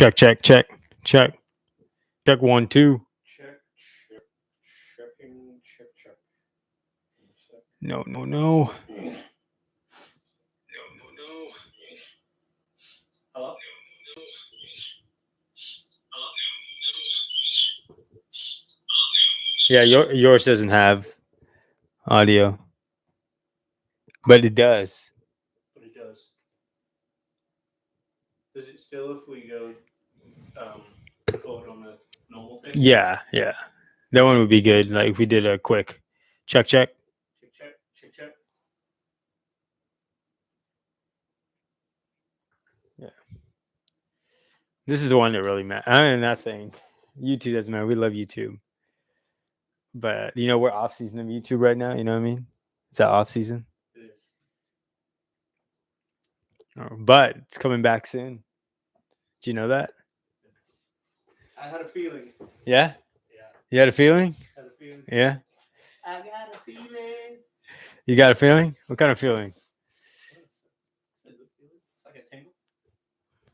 Check, check, check, check. Check 1, 2. Check. No, no, no. Hello? Yeah, yours doesn't have audio, but it does. But it does. Does it still if we go record on a normal thing? Yeah. That one would be good. Like if we did a quick check, check. Check. Yeah. This is the one that really matters. I'm not saying YouTube doesn't matter. We love YouTube. But we're off season of YouTube right now. You know what I mean? It's that off season. It is. But it's coming back soon. Do you know that? I had a feeling. Yeah? Yeah. You had a feeling? Had a feeling. Yeah? I got a feeling. You got a feeling? What kind of feeling? It's a good feeling. It's like a tingle.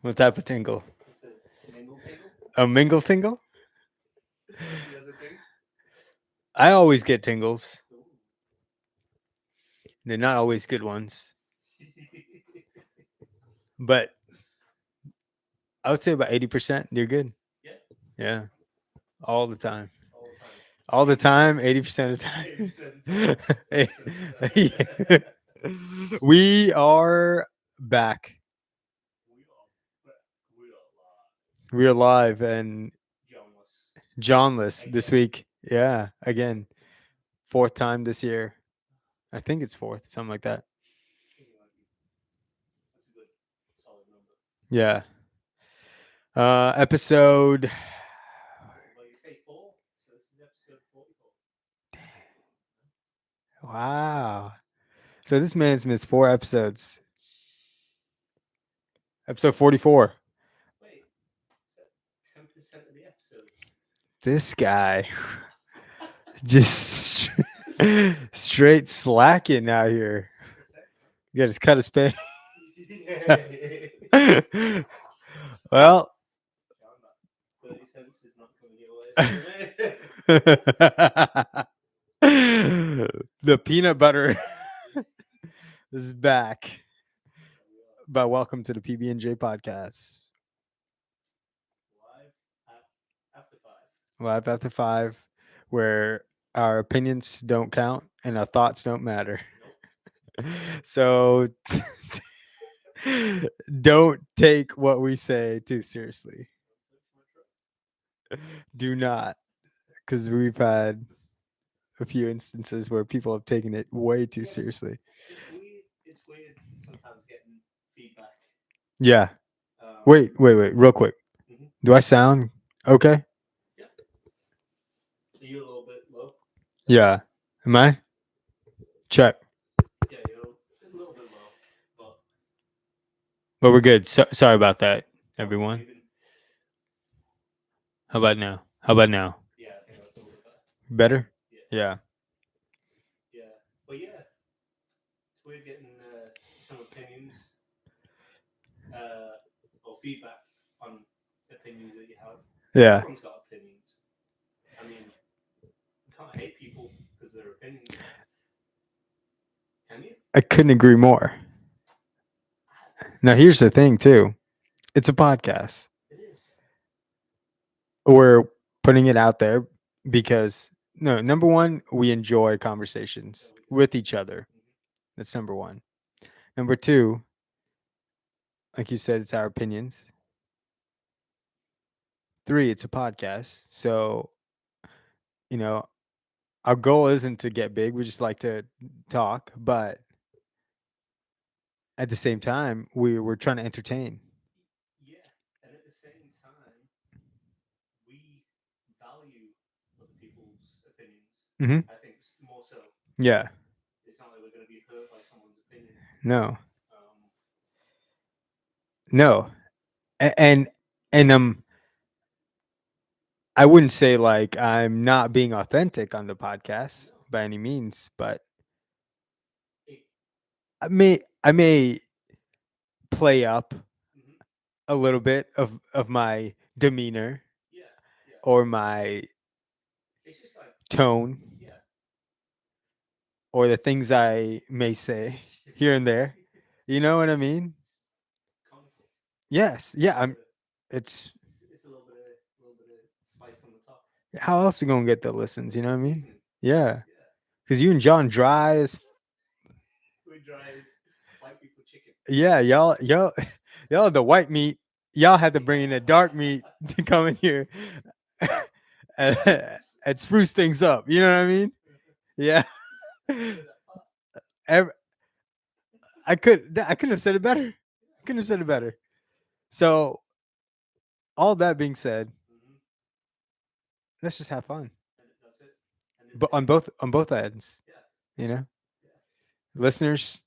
What type of tingle? It's a mingle tingle. A mingle tingle? That's a thing. I always get tingles. Ooh. They're not always good ones. But I would say about 80% you're good. Yeah. Yeah. All the time. All the time. 80% of the time. 80% of the time. Yeah. We are back. We are live. We're live and Johnless. Johnless this week. Yeah, again. 4th time this year. I think it's 4th, something like that. That's a good solid number. Yeah. Episode. Well, you say 4, so this is episode 44. Wow. So this man's missed 4 episodes. Episode 44. Wait, is that 10% of the episodes? This guy just straight slacking out here. You got to cut his pay. Well, John, 30 cents is not coming your way. the peanut butter is back. But welcome to the PB&J podcast. Live after 5, where our opinions don't count and our thoughts don't matter. Nope. So don't take what we say too seriously. Do not, because we've had a few instances where people have taken it way too seriously. It's weird sometimes getting feedback. Yeah. Wait, real quick. Mhm. Do I sound okay? Yeah. Are you a little bit low? Yeah. Am I? Check. Yeah, you're a little bit low, But we're good. Sorry about that, everyone. How about now? Yeah, I think that's a little bit better. Better? Yeah. Yeah. But yeah, it's weird getting some opinions or feedback on opinions that you have. Yeah. Everyone's got opinions. I mean, you can't hate people because of their opinions. Can you? I couldn't agree more. Now, here's the thing, too. It's a podcast. It is. We're putting it out there because, number one, we enjoy conversations with each other. That's number one. Number two, like you said, it's our opinions. 3, it's a podcast. So, our goal isn't to get big. We just like to talk. But at the same time, we're trying to entertain. Yeah, and at the same time, we value other people's opinions. Mm-hmm. I think more so. Yeah. It's not like we're going to be hurt by someone's opinion. No. No. And I wouldn't say like I'm not being authentic on the podcast by any means, but I may play up a little bit of my demeanor Yeah, yeah. or my It's just like, tone yeah, or the things I may say here and there. You know what I mean? comical. Yes. Yeah. Uh, It's it's a little bit of spice on the top. how else we gonna get the listens? You know what I mean? Seasoning. Yeah. Yeah, Because you and John dry as we dry as white people chicken. yeah, y'all the white meat. Y'all had to bring in the dark meat to come in here and, and spruce things up. You know what I mean? Yeah. Ev- I couldn't have said it better. I couldn't have said it better. So all that being said, Mhm. let's just have fun. And that's it. And But on both ends, yeah, you know, yeah, listeners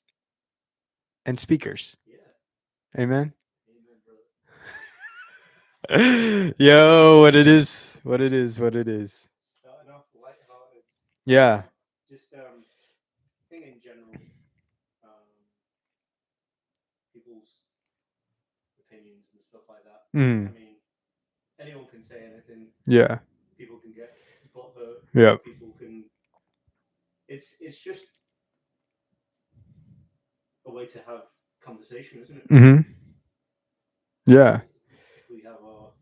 and speakers. yeah. Amen. Amen, brother. Yo, what it is, what it is, what it is. Starting off lighthearted. Yeah. Just I think in general, um, people's opinions and stuff like that. I Mm. mean, anyone can say anything. Yeah. People can get butthurt. Yeah. People can. It's just a way to have conversation, isn't it? Mm-hmm. Yeah. If we have our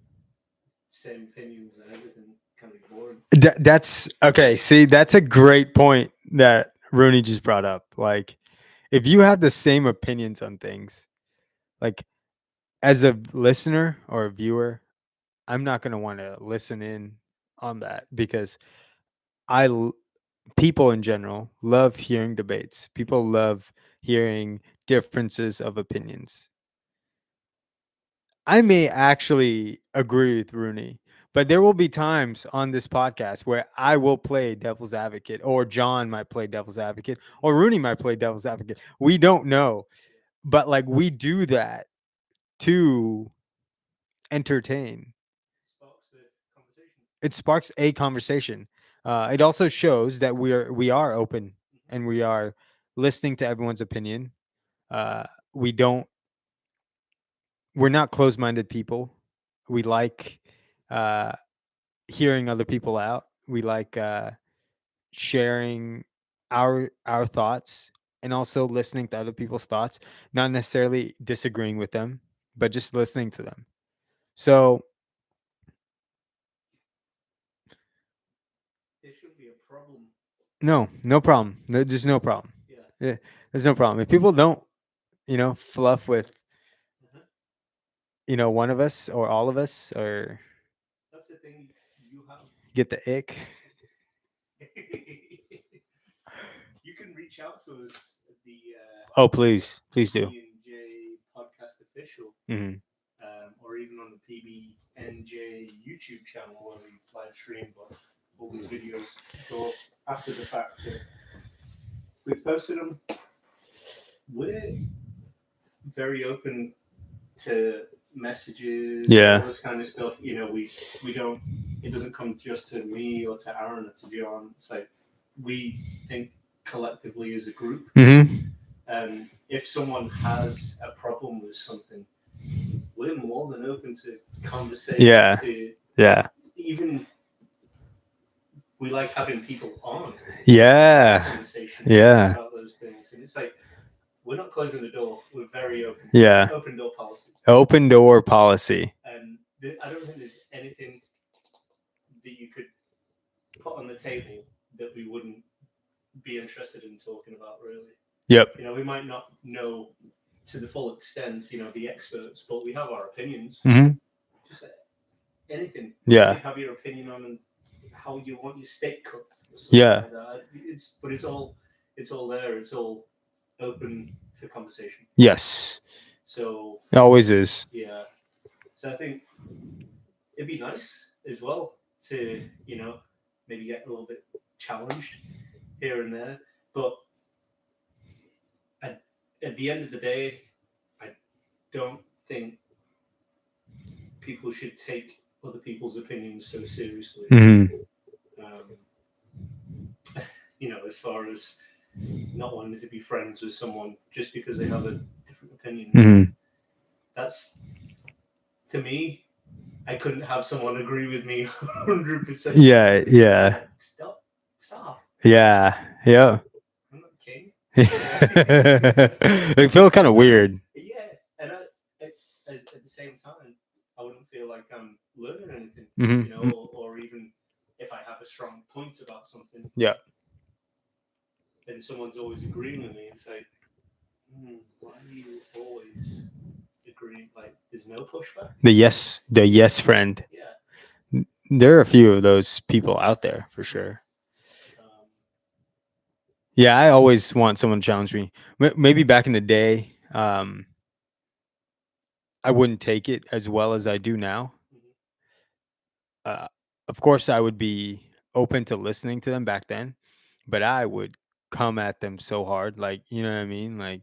same opinions and everything, kind of boring. That's okay. See, that's a great point that Rooney just brought up. Like, if you have the same opinions on things, like as a listener or a viewer, I'm not gonna want to listen in on that because I l- people in general love hearing debates. People love hearing differences of opinions. I may actually agree with Rooney, but there will be times on this podcast where I will play devil's advocate, or John might play devil's advocate, or Rooney might play devil's advocate. We don't know, but like we do that to entertain. Sparks the conversation. It sparks a conversation. It also shows that we are open and we are listening to everyone's opinion. Uh, we don't we're not closed-minded people. We like uh, hearing other people out. We like sharing our thoughts and also listening to other people's thoughts, not necessarily disagreeing with them, but just listening to them. So There shouldn't be a problem. no problem. There's no problem. Yeah. Yeah, there's no problem. If people don't, fluff with, Uh-huh. one of us or all of us or That's the thing you have. get the ick. You can reach out to us at the Oh, please do. PB&J podcast official, Hmm. or even on the PB&J YouTube channel where we live stream, but all these videos go after the fact. We posted them. We're very open to messages, Yeah. all this kind of stuff. We don't. It doesn't come just to me or to Aaron or to John. It's like we think collectively as a group. Hmm. And if someone has a problem with something, we're more than open to conversation. Yeah. To Yeah. even we like having people on Yeah. conversation Yeah. about those things. And it's like we're not closing the door. We're very open. Yeah. Open door policy. Open door policy. And I don't think there's anything that you could put on the table that we wouldn't be interested in talking about, really. Yep. We might not know to the full extent, the experts, but we have our opinions. Hmm. Just anything. Yeah. You have your opinion on how you want your steak cooked. Yeah. Like that. It's all there. It's all open for conversation. Yes. So It always is. yeah. So I think it'd be nice as well to maybe get a little bit challenged here and there, but at the end of the day, I don't think people should take other people's opinions so seriously. Hmm. As far as not wanting to be friends with someone just because they have a different opinion. Hmm. That's to me, I couldn't have someone agree with me 100%. Yeah, yeah, Like, stop. yeah, yeah. I'm not king. It feels kind of weird. Yeah, and at the same time, I wouldn't feel like I'm learning anything, Mhm, you know, mm. or even if I have a strong point about something. Yeah. And someone's always agreeing with me and say, why are you always agreeing? Like, there's no pushback. The yes friend. Yeah. There are a few of those people out there for sure. Yeah, I always want someone to challenge me. Maybe back in the day, I wouldn't take it as well as I do now. Uh, of course, I would be open to listening to them back then, but I would come at them so hard, like, you know what I mean, like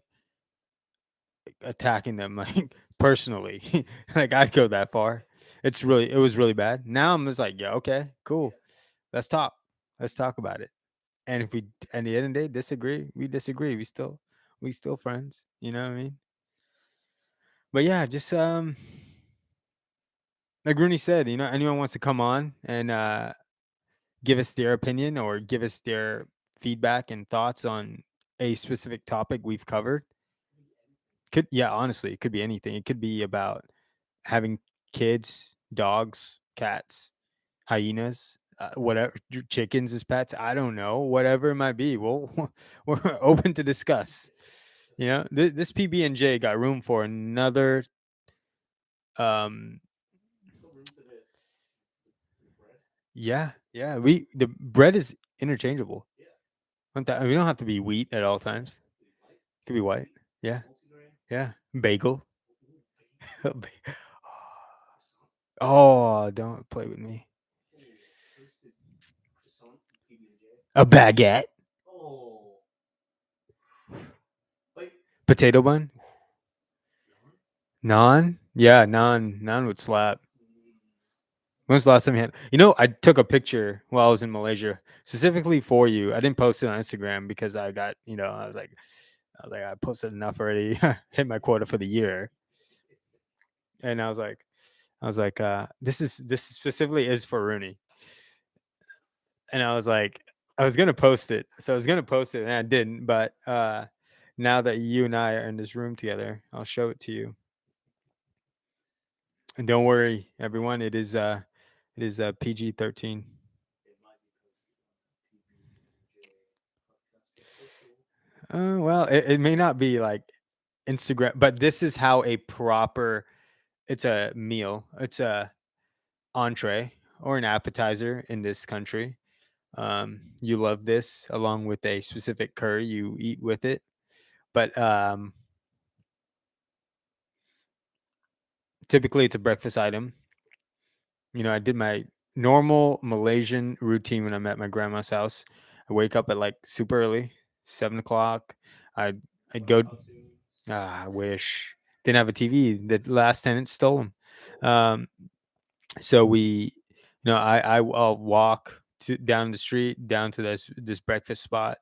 attacking them like personally. Like I'd go that far. It was really bad. Now I'm just like, yeah, okay, cool. Let's talk. Let's talk about it. And if we at the end of the day disagree, we disagree. We still friends. You know what I mean? But yeah, just like Rooney said, you know, anyone wants to come on and give us their opinion or give us their feedback and thoughts on a specific topic we've covered. Could yeah, honestly, it could be anything. It could be about having kids, dogs, cats, hyenas, whatever, chickens as pets. I don't know, whatever it might be. Well, we're open to discuss. You know, this PB and J got room for another. Um, yeah, yeah. The bread is interchangeable. We don't have to be wheat at all times. It could be white. Yeah, yeah. Bagel. Oh, don't play with me. A baguette. Oh. Wait. Potato bun. Naan. Yeah, naan would slap. When was the last time you had? You know, I took a picture while I was in Malaysia specifically for you. I didn't post it on Instagram because I got, you know, I posted enough already, hit my quota for the year, and I was like, this specifically is for Rooney, and I was gonna post it, so I was gonna post it, and I didn't, but now that you and I are in this room together, I'll show it to you. And don't worry, everyone, it is PG-13. Well, it may not be like Instagram, but this is how a proper it's a meal. It's a entree or an appetizer in this country. You love this along with a specific curry you eat with it. But typically it's a breakfast item. You know, I did my normal Malaysian routine when I'm at my grandma's house. I wake up at like super early, 7 o'clock. I'd go. I wish didn't have a TV. The last tenant stole them. So I'll walk down the street down to this breakfast spot,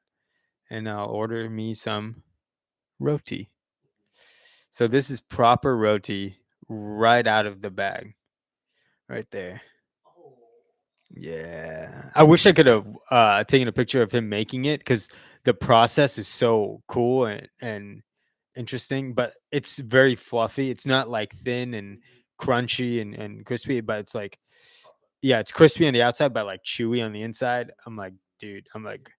and I'll order me some roti. So this is proper roti right out of the bag, right there. Yeah, I wish I could have taken a picture of him making it because the process is so cool and interesting. But it's very fluffy. It's not like thin and crunchy and crispy, but it's like yeah, it's crispy on the outside, but like chewy on the inside. I'm like, dude, I'm like,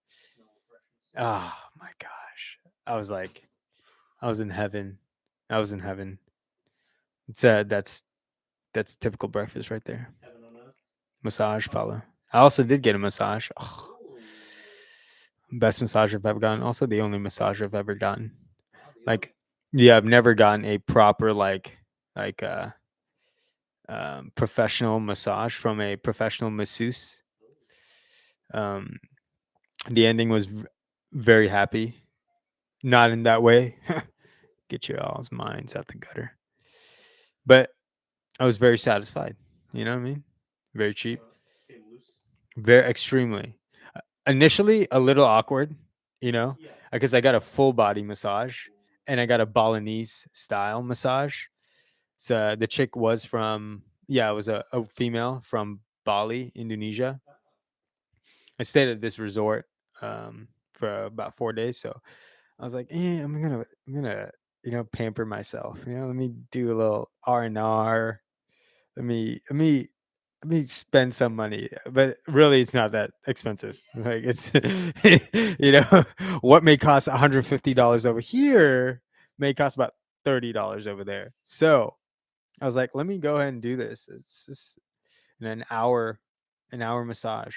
oh my gosh. I was like, I was in heaven. I was in heaven. It's that's typical breakfast right there. Massage parlor. I also did get a massage. Oh, best massage I've ever gotten. Also the only massage I've ever gotten. Like, yeah, I've never gotten a proper like professional massage from a professional masseuse. Um, the ending was very happy. Not in that way. Get your all's minds out the gutter. But I was very satisfied. You know what I mean? Very cheap. Very extremely. Initially, a little awkward, you know, because I got a full body massage and I got a Balinese style massage. So the chick was from, yeah, it was a female from Bali, Indonesia. I stayed at this resort for about 4 days. So I was like, I'm gonna pamper myself. Let me do a little R&R. Let me spend some money, but really it's not that expensive. Like it's what may cost $150 over here may cost about $30 over there. So I was like, let me go ahead and do this. It's just an hour massage.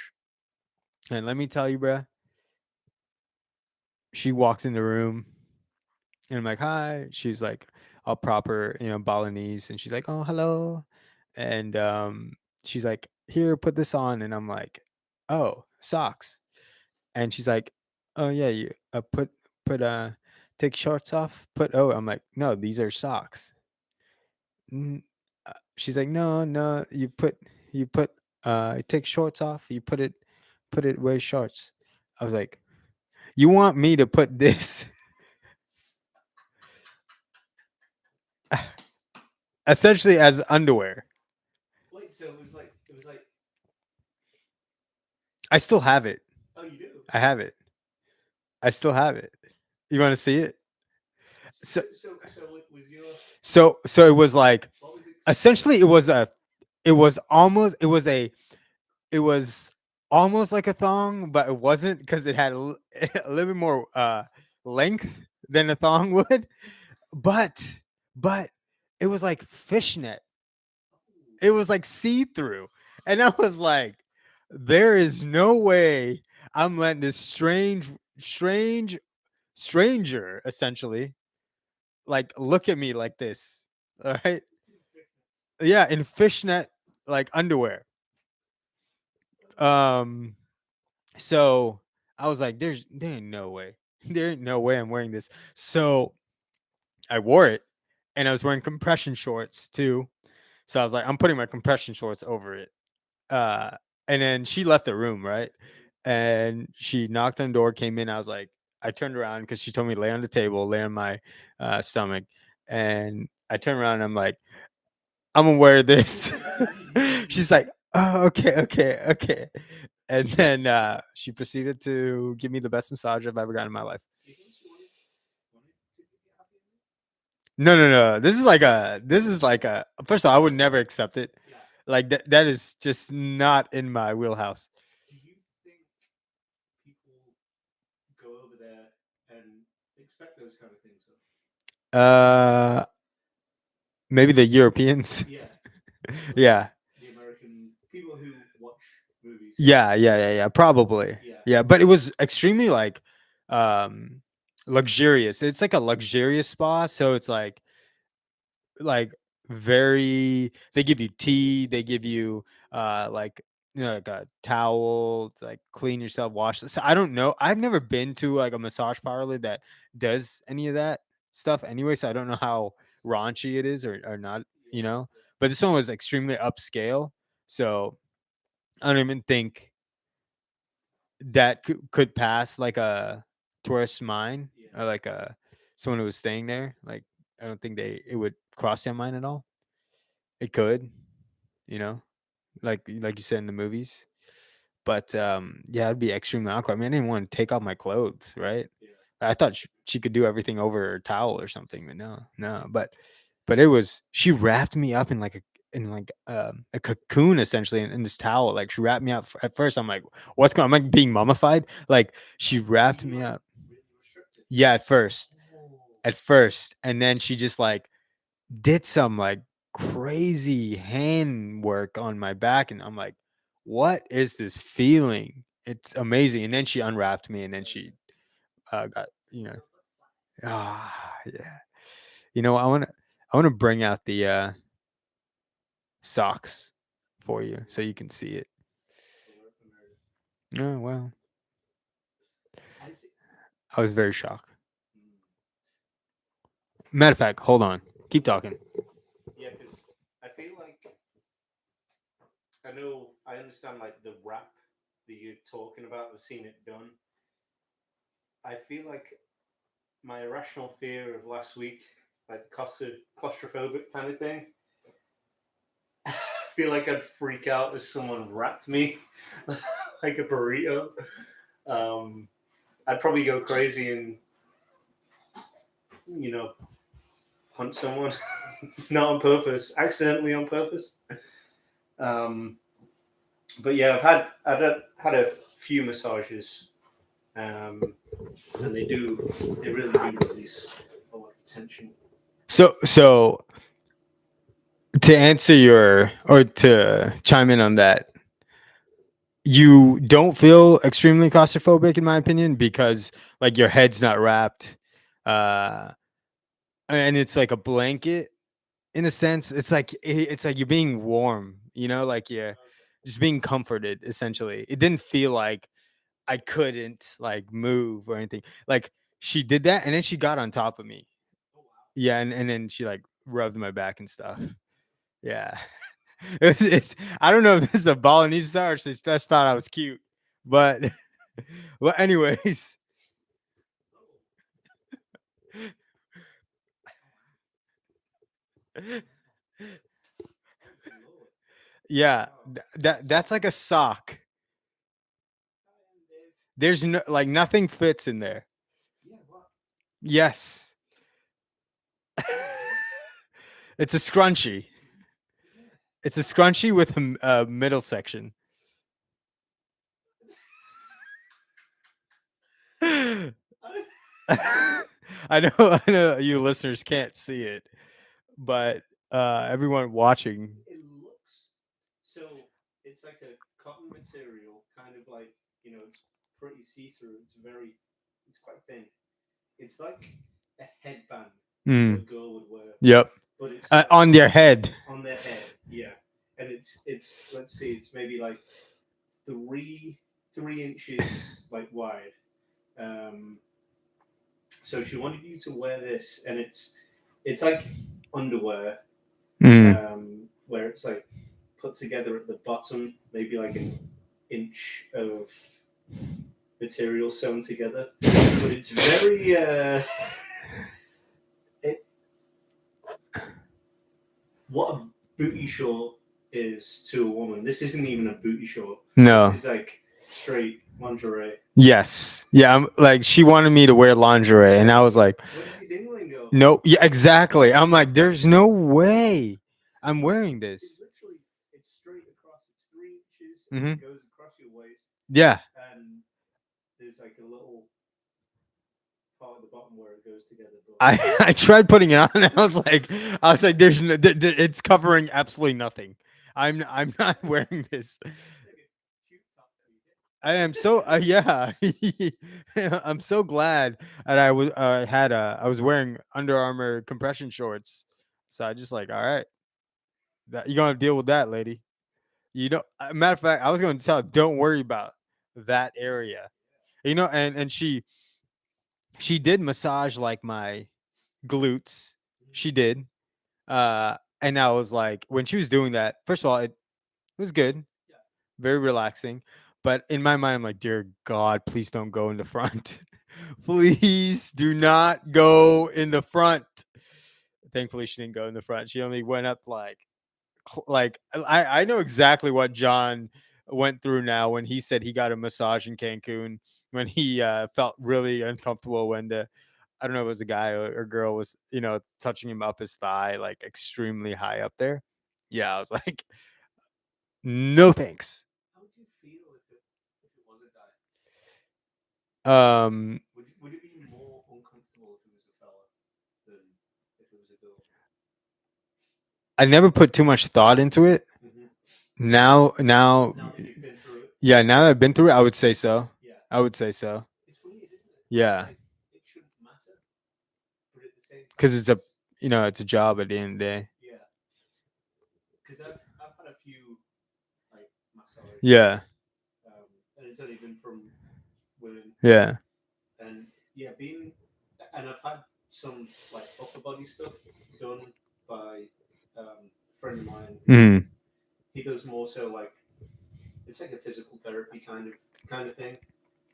And let me tell you, bruh, she walks in the room and I'm like, hi. She's like all proper, Balinese. And she's like, oh, hello. And she's like, here, put this on. And I'm like, oh, socks. And she's like, oh yeah, you put take shorts off. I'm like, no, these are socks. She's like, no, no, you put take shorts off. You put it wear shorts. I was like, you want me to put this essentially as underwear? Wait, so it was like. I still have it. Oh, you do. I have it. I still have it. You want to see it? So, So it was your. so it was like What was it? essentially it was almost like a thong, but it wasn't because it had a little bit more length than a thong would. But it was like fishnet. It was like see through, and I was like, "There is no way I'm letting this strange stranger essentially like look at me like this." All right, yeah, in fishnet like underwear. Um, so I was like, there ain't no way, there ain't no way I'm wearing this. So I wore it, and I was wearing compression shorts too. So I was like, I'm putting my compression shorts over it. Uh, and then she left the room, right? And she knocked on the door, came in. I turned around because she told me to lay on the table, lay on my stomach. And I turned around and I'm like, I'm gonna wear this. She's like, oh, okay, okay, okay. And then she proceeded to give me the best massage I've ever gotten in my life. Do you think she wanted to be happy with it? No, no, no. This is like a. First of all, I would never accept it. Yeah. Like that is just not in my wheelhouse. Do you think people go over there and expect those kind of things? Uh, maybe the Europeans. Yeah. Yeah, The American people who watch movies. yeah. Probably. Yeah. Yeah, but it was extremely like, um, luxurious. It's like a luxurious spa, so it's like very. They give you tea. They give you like like a towel to, like clean yourself, wash. So I don't know. I've never been to like a massage parlor that does any of that stuff anyway. So I don't know how raunchy it is or not. You know, but this one was extremely upscale. So I don't even think that could pass like a tourist's mind or like a someone who was staying there. Like I don't think it would cross their mind at all. It could, you know, like you said in the movies. But yeah, it'd be extremely awkward. I mean, I didn't want to take off my clothes, right? Yeah. I thought she could do everything over her towel or something, but no, no. But it was she wrapped me up in like a cocoon essentially in this towel. Like she wrapped me up. At first, I'm like, what's going? I'm like being mummified. Like she wrapped You me like up. really restricted. Yeah, Oh. at first, and then she just like did some like crazy hand work on my back, and I'm like, what is this feeling? It's amazing. And then she unwrapped me, and then she got yeah. I want to bring out the socks for you so you can see it. Oh well, I see. I was very shocked. Mm. Matter of fact, hold on, keep talking. Yeah, because I feel like I understand like the rap that you're talking about. I've seen it done. I feel like my irrational fear of last week like claustrophobic kind of thing. I feel like I'd freak out if someone wrapped me like a burrito. I'd probably go crazy and, you know, punch someone, not on purpose, accidentally on purpose. But yeah, I've had a few massages, and they really do release a lot of tension. So to answer or to chime in on that, you don't feel extremely claustrophobic in my opinion because like your head's not wrapped, and it's like a blanket in a sense. It's like you're being warm, like you're just being comforted essentially. It didn't feel like I couldn't like move or anything. Like she did that and then she got on top of me. Yeah, and then she like rubbed my back and stuff. Yeah. It's I don't know if this is a Balinese star or she just thought I was cute. But well, anyways. Yeah, that's like a sock. There's no like nothing fits in there. Yes. It's a scrunchie. It's a scrunchie with a middle section. I know you listeners can't see it, but everyone watching. It looks so. It's like a cotton material, kind of like, it's pretty see-through. It's quite thin. It's like a headband a girl would wear. Yep. But it's on their head. On their head, yeah. And it's let's see, it's maybe like 3 inches like wide. So she wanted you to wear this, and it's like underwear, where it's like put together at the bottom, maybe like an inch of material sewn together. But it's very what a booty short is to a woman. This isn't even a booty short. No. This is like straight lingerie. Yes. Yeah. I'm like, she wanted me to wear lingerie, and I was like, where does your dingling go? No. Yeah. Exactly. I'm like, there's no way I'm wearing this. It's straight across. It's 3 inches. Mm-hmm. And it goes across your waist. Yeah. And there's like a little part at the bottom where it goes together. I tried putting it on, and I was like, there's no, it's covering absolutely nothing. I'm not wearing this. I am so yeah. I'm so glad that I was I was wearing Under Armour compression shorts. So I just like, all right, you're gonna deal with that, lady. You know, matter of fact, I was gonna tell her, don't worry about that area. And she did massage like my glutes. She did. And I was like, when she was doing that, first of all, it was good, very relaxing. But in my mind, I'm like, dear God, please don't go in the front. Please do not go in the front. Thankfully, she didn't go in the front. She only went up like I know exactly what John went through now when he said he got a massage in Cancun, when he felt really uncomfortable when I don't know if it was a guy or girl was, touching him up his thigh, like extremely high up there. Yeah, I was like, no thanks. How would you feel if it was a guy? Would it be more uncomfortable if it was a fella than if it was a girl? I never put too much thought into it. Mm-hmm. Now that you've been through it. Yeah, now that I've been through it, I would say so. Yeah. I would say so. It's weird, isn't it? Yeah. It shouldn't matter. But at the same time, because it's it's a job at the end of the day. Yeah. Because I've had a few like massages. Yeah. And it's only been from women. Yeah. And yeah, and I've had some like upper body stuff done by a friend of mine. Mm. He does more so like, it's like a physical therapy kind of thing.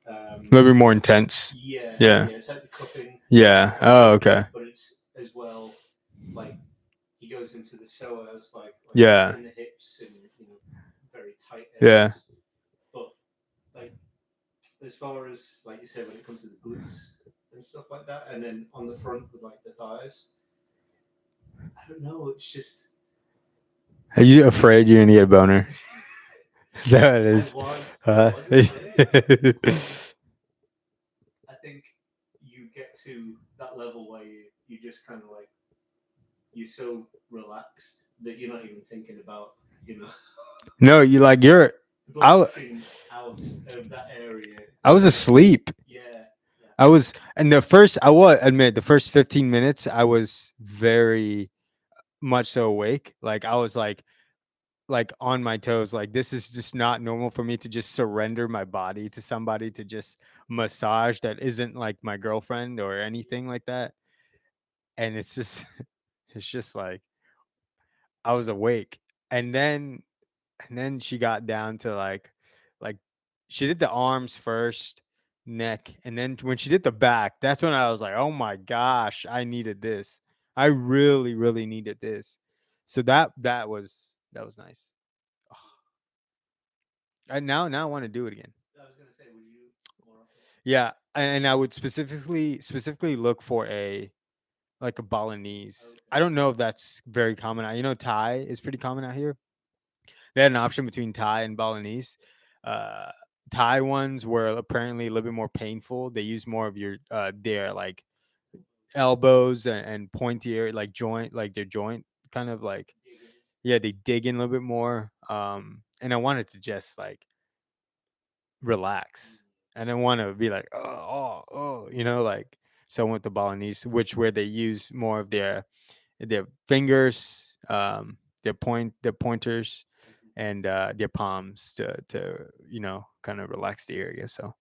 A little bit more intense. Yeah. Yeah. It's like the cupping. Yeah. Oh, okay. But it's as well like he goes into the psoas, like Yeah. in the hips and very tight Yeah. areas. But like as far as like you said, when it comes to the glutes and stuff like that, and then on the front with like the thighs, I don't know. It's just Are you afraid you're gonna get a boner? Is that what it is? I was afraid. I think you get to that level where you just kind of like you're so relaxed that you're not even thinking about No, you like you're. blood pushing out of that area. I was asleep. Yeah. I was, and the first, I will admit, the first 15 minutes, I was very much so awake. Like I was like on my toes. Like this is just not normal for me to just surrender my body to somebody to just massage that isn't like my girlfriend or anything like that. And it's just, it's just like I was awake, and then she got down to like she did the arms first, neck, and then when she did the back, that's when I was like, oh my gosh, I needed this. I really, really needed this. So that was nice. Now I want to do it again. I was gonna say, would you more often? Yeah, and I would specifically look for a like a Balinese. Okay. I don't know if that's very common. Thai is pretty common out here. They had an option between Thai and Balinese. Uh, Thai ones were apparently a little bit more painful. They use more of their like elbows and pointier like joint, like their joint kind of like, yeah, they dig in a little bit more. And I wanted to just like relax. I didn't want to be like like, so I went to Balinese, which where they use more of their fingers, their pointers, and their palms to kind of relax the area. So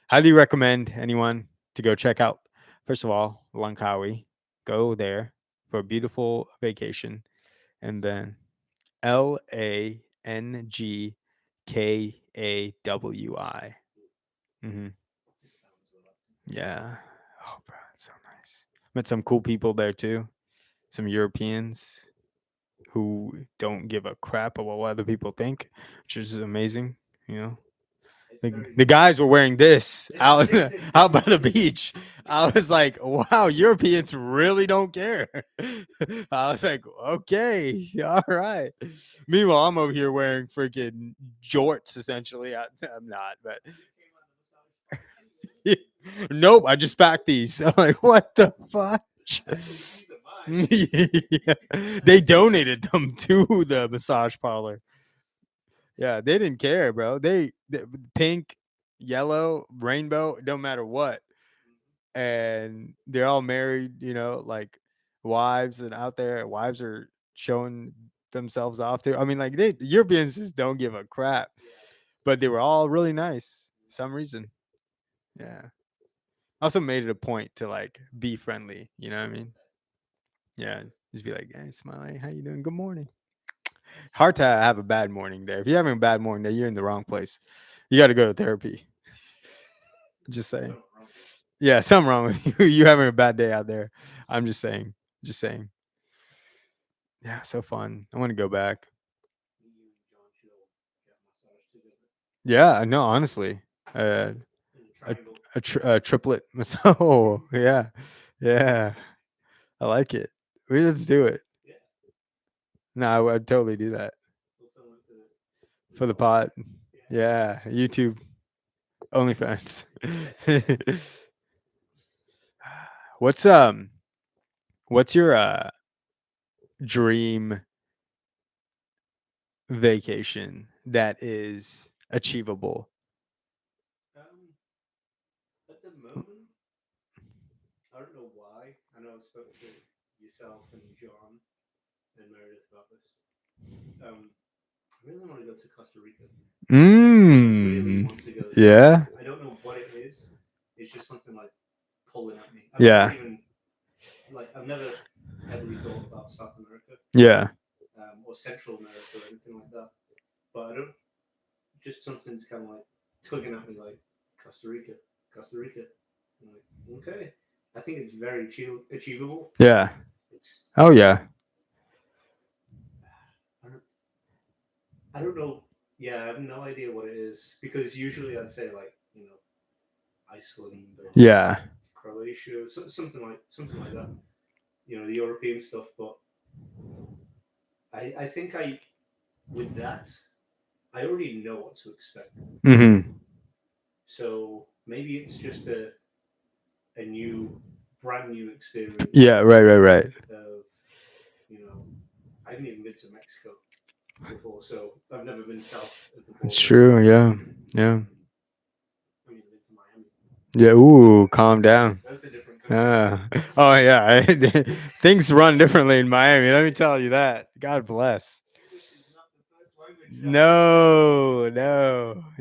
highly recommend anyone to go check out. First of all, Langkawi, go there for a beautiful vacation, and then Langkawi. Mm-hmm. Just sounds relaxing. Yeah. Oh, bro, it's so nice. Met some cool people there too. Some Europeans who don't give a crap about what other people think, which is amazing. You know, It's the, very the guys were wearing this out out by the beach. I was like, wow, Europeans really don't care. I was like, okay, all right. Meanwhile, I'm over here wearing freaking jorts essentially. I'm not, but nope, I just packed these. I'm like, what the fuck? These are mine. Yeah. They donated them to the massage parlor. Yeah, they didn't care, bro. They pink, yellow, rainbow, it don't matter what. And they're all married, like wives and out there. Wives are showing themselves off too. I mean, like they Europeans just don't give a crap. But they were all really nice for some reason. Yeah. Also made it a point to like be friendly, you know what I mean? Yeah. Just be like, hey, Smiley, how you doing? Good morning. Hard to have a bad morning there. If you're having a bad morning there, you're in the wrong place. You got to go to therapy. Just saying. Something wrong with it. Yeah, something wrong with you. You having a bad day out there. I'm just saying. Just saying. Yeah, so fun. I want to go back. Me, you, and John should all get massage together Yeah, no, honestly. in a A, triangle. a triplet massage. Oh, yeah. Yeah. I like it. Let's do it. Yeah. No, I would totally do that We'll film it for the pod. Yeah, YouTube, OnlyFans. what's what's your dream vacation that is achievable? At the moment, I don't know why. I know I've spoken to yourself and John and Meredith about this. I really want to go to Costa Rica. I really want to go. Yeah. I don't know what it is. It's just something like pulling at me. Yeah. I've never heavily thought about South America Yeah. or Central America or anything like that. But I don't. Just something's kind of like tugging at me, like Costa Rica. I'm like, okay. I think it's very achievable. Yeah. It's Oh yeah. I don't know. Yeah, I have no idea what it is because usually I'd say like Iceland or Yeah. Croatia, something like that. The European stuff. But I think with that I already know what to expect. Mm-hmm. So maybe it's just a brand new experience. Yeah. Right. Of I haven't even been to Mexico before, so I've never been south of the border. It's true. Yeah. Yeah. I've even been to Miami. Yeah. Ooh, calm down. That's a different country. Oh yeah. Things run differently in Miami. Let me tell you that. God bless. English is not the first language.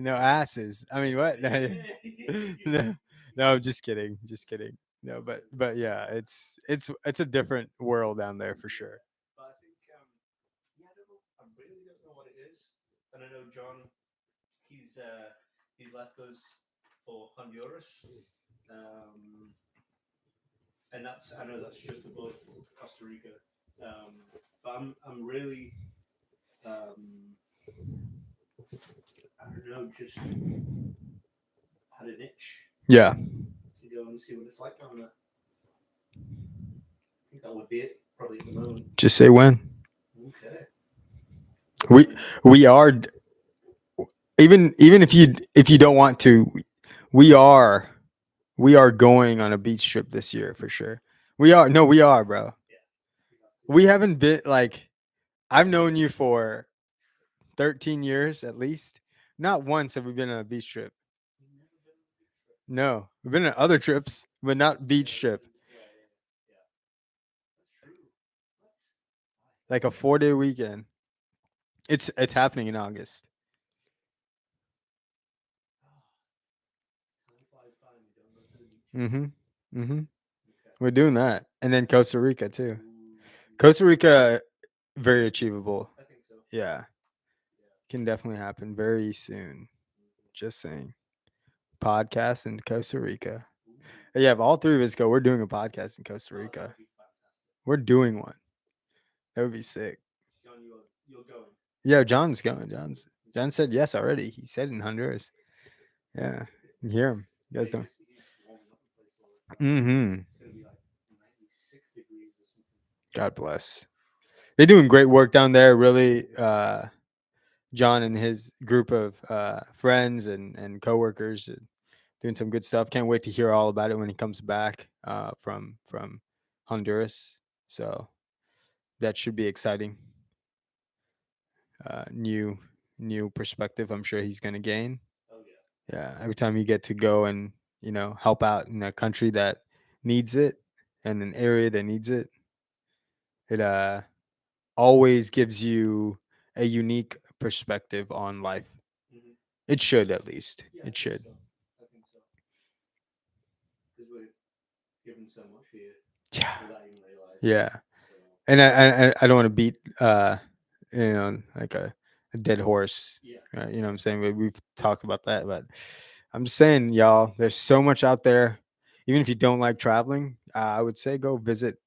No asses. I mean, what? No, no, I'm just kidding. Just kidding. No, but yeah, it's a different world down there for sure. But I think I don't know. I really don't know what it is. And I know John, he's left us for Honduras, and I know that's just above Costa Rica. But I'm really I don't know, just had an itch Yeah. to go and see what it's like down there. I think that would be it, probably at the moment. Just say when. Okay. We are even if you don't want to, we are going on a beach trip this year for sure. We are, bro. We haven't been like I've known you for 13 years at least. Not once have we been on a beach trip. No, we've been on other trips, but not beach trip. That's true. What? Like a 4-day weekend. It's happening in August. Time flies by and we don't go to the beach. Mm-hmm. Mm-hmm. Okay. We're doing that, and then Costa Rica too. Costa Rica, very achievable. I think so. Yeah, can definitely happen very soon. Just saying. Podcast in Costa Rica. Yeah, if all three of us go, we're doing a podcast in Costa Oh, Rica. that'd be fantastic. We're doing one. That would be sick. John, you're going. Yeah, John's going. John said yes already. He said in Honduras. Yeah, you hear him. You guys don't. He's warming up the place for us. Mm-hmm. It's gonna be like 96 degrees or something. God bless. They're doing great work down there. Really, John and his group of friends and coworkers doing some good stuff. Can't wait to hear all about it when he comes back from Honduras. So that should be exciting. New perspective. I'm sure he's gonna gain. Oh yeah. Yeah, every time you get to go and help out in a country that needs it and an area that needs it, it always gives you a unique perspective on life. Mm-hmm. It should, at least. Yeah, It should. I think so. Because we're given so much here Yeah. without even realizing. Yeah. So, And I don't want to beat like a dead horse. yeah. You know what I'm saying? We've talked about that, but I'm just saying, y'all, there's so much out there. Even if you don't like traveling, I would say go visit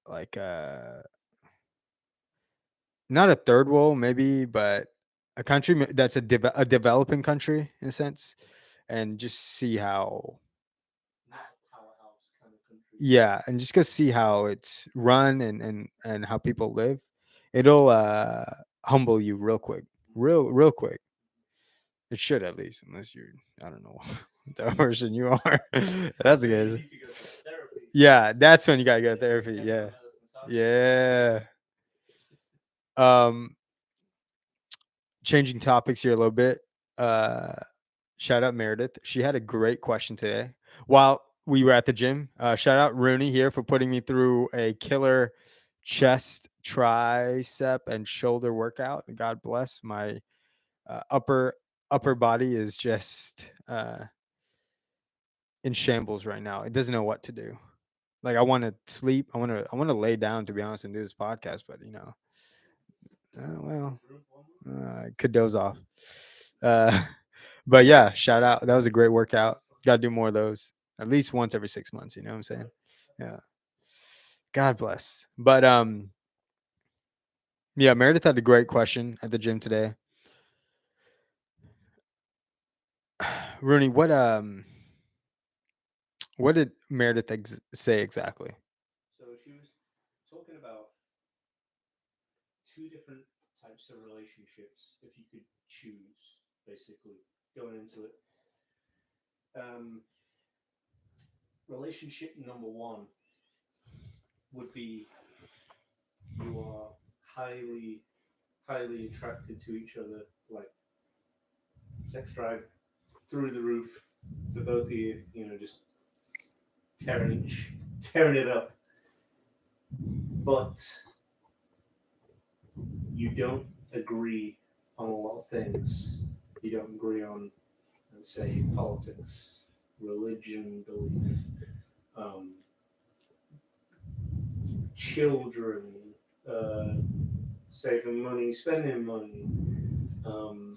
like not a third world maybe, but a country that's a developing country in a sense, and just see how. Not a powerhouse kind of country. Yeah, and just go see how it's run and how people live. It'll humble you real quick, real quick. It should, at least, unless you're, I don't know, the person you are. That's the You case. need to go to therapy. Yeah, that's when you gotta go to therapy. Get Yeah, one of those massages. yeah. Um, changing topics here a little bit. Uh, shout out Meredith. She had a great question today while we were at the gym. Shout out Rooney here for putting me through a killer chest, tricep, and shoulder workout. God bless my upper body is just in shambles right now. It doesn't know what to do. Like I want to sleep. I want to lay down, to be honest, and do this podcast. But well, I could doze off. But yeah, shout out. That was a great workout. Got to do more of those at least once every 6 months. You know what I'm saying? Yeah. God bless. But yeah, Meredith had a great question at the gym today. Rooney, what did Meredith say exactly? So she was talking about two different types of relationships if you could choose, basically, going into it. Relationship number one would be you are highly, highly attracted to each other, like sex drive through the roof for both of you, just tearing it up. But you don't agree on a lot of things. You don't agree on, let's say, politics, religion, belief, um, children, uh, saving money, spending money. Um,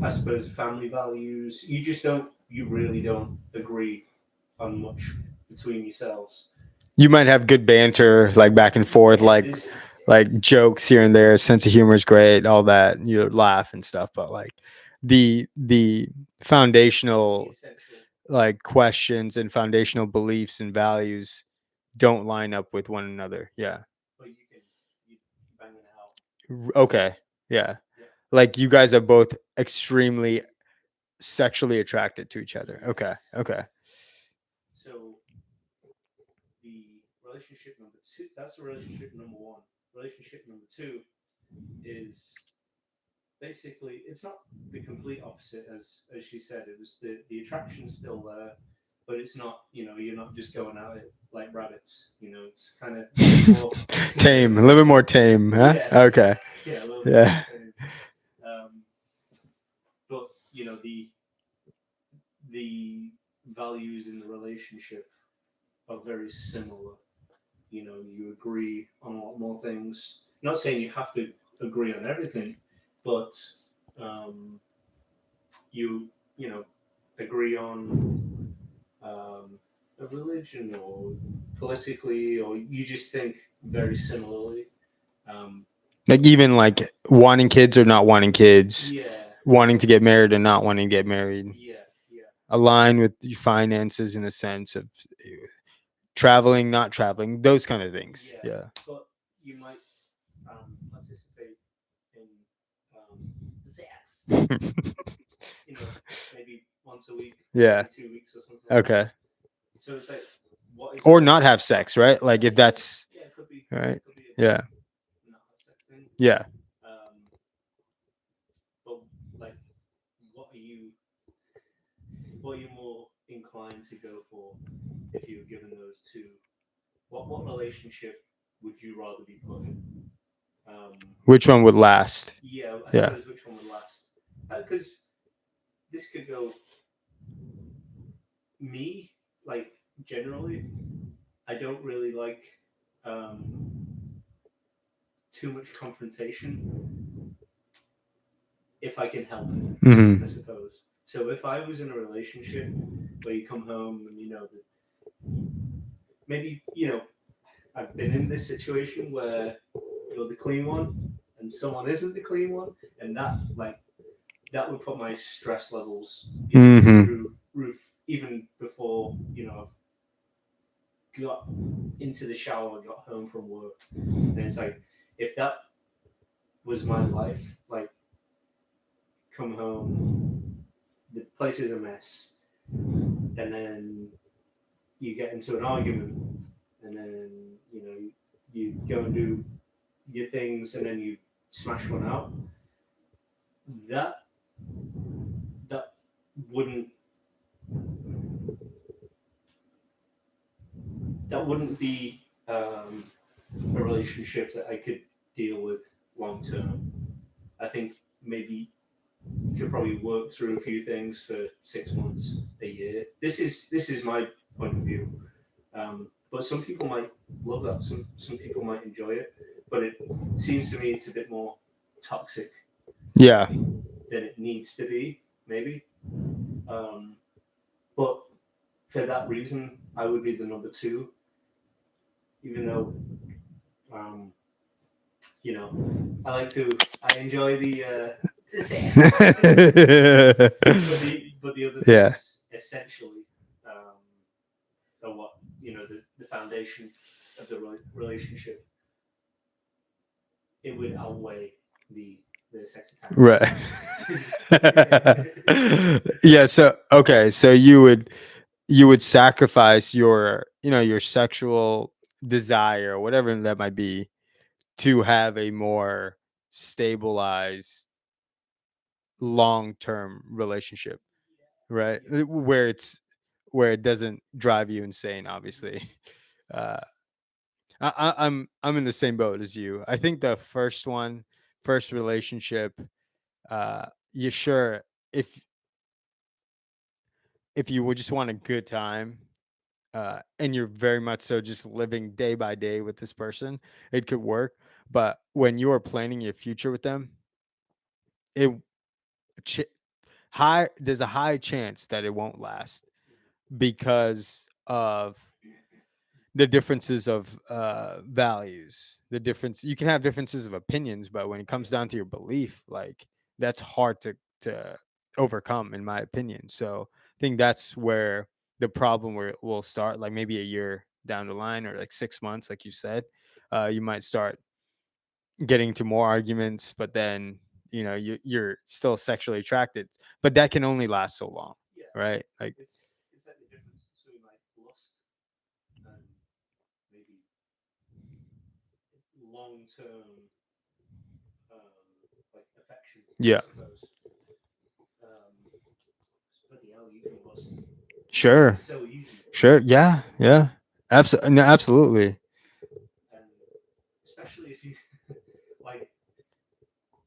I suppose family values. You really don't agree on much between yourselves. You might have good banter, like back and forth, Yeah, like jokes here and there. Sense of humor is great, all that. You laugh and stuff, but like the foundational essential, like questions and foundational beliefs and values don't line up with one another. Yeah. but you bang it out. Okay. Yeah. Yeah. Like you guys are both extremely sexually attracted to each other. Okay. Yes. Okay. So the relationship number two, that's the relationship number one. Relationship number two is basically it's not the complete opposite as she said. It was the attraction's still there, but it's not, you're not just going at it like rabbits. It's kind of more Tame, a little bit more tame, huh? Yeah. Okay. Yeah, a little bit. Yeah. But the values in the relationship are very similar. You agree on a lot more things. Not saying you have to agree on everything, but you agree on a religion or politically, or you just think very similarly. Like even like wanting kids or not wanting kids, Yeah, wanting to get married or not wanting to get married, yeah, yeah. align with your finances in a sense of traveling, not traveling, those kind of things. Yeah, Yeah. but you might participate in sex. Maybe once a week, Yeah. every 2 weeks or something. Like Okay. that. So it's like, what is Or not have sex, right? Like if that's Yeah, it could be. right. It could be Yeah. not have sex thing. Yeah. But like, what are you? What are you more inclined to go for if you were given those two? What relationship would you rather be put in? Which one would last? Yeah, I Yeah. suppose which one would last? Because this could go. Me, like generally, I don't really like too much confrontation if I can help it. Mhm. I suppose. So if I was in a relationship where you come home and maybe I've been in this situation where you're the clean one and someone isn't the clean one, and that would put my stress levels through roof even before got into the shower and got home from work. And it's like, if that was my life, like come home, the place is a mess, and then you get into an argument, and then you go and do your things, and then you smash one out. That wouldn't be a relationship that I could deal with long term. I think maybe you could probably work through a few things for 6 months, a year. This is my point of view. But some people might love that. Some people might enjoy it. But it seems to me it's a bit more toxic. Yeah. Than it needs to be, maybe. But for that reason, I would be the number two. even though you know, I enjoy the sand. But the other Yeah. things essentially are what the foundation of the relationship. It would outweigh the sex attack. Right. Yeah. So okay. So you would sacrifice your your sexual desire or whatever that might be to have a more stabilized long-term relationship, right? Where it doesn't drive you insane, obviously. uh I'm in the same boat as you. I think the first relationship, you sure, if you would just want a good time, and you're very much so just living day by day with this person, it could work. But when you are planning your future with them, it ch- there's a high chance that it won't last because of the differences of values. The difference, you can have differences of opinions, but when it comes down to your belief, like, that's hard to overcome, in my opinion. So I think that's where the problem where will start, like maybe a year down the line, or like 6 months, like you said. You might start getting to more arguments, but then you're still sexually attracted, but that can only last so long, Yeah, right? Like, it's like the difference between like lust and maybe long term like affection, yeah, I suppose. Bloody hell, you can lust sure, so easy, sure, yeah, yeah, absolutely, no, absolutely. and especially if you like,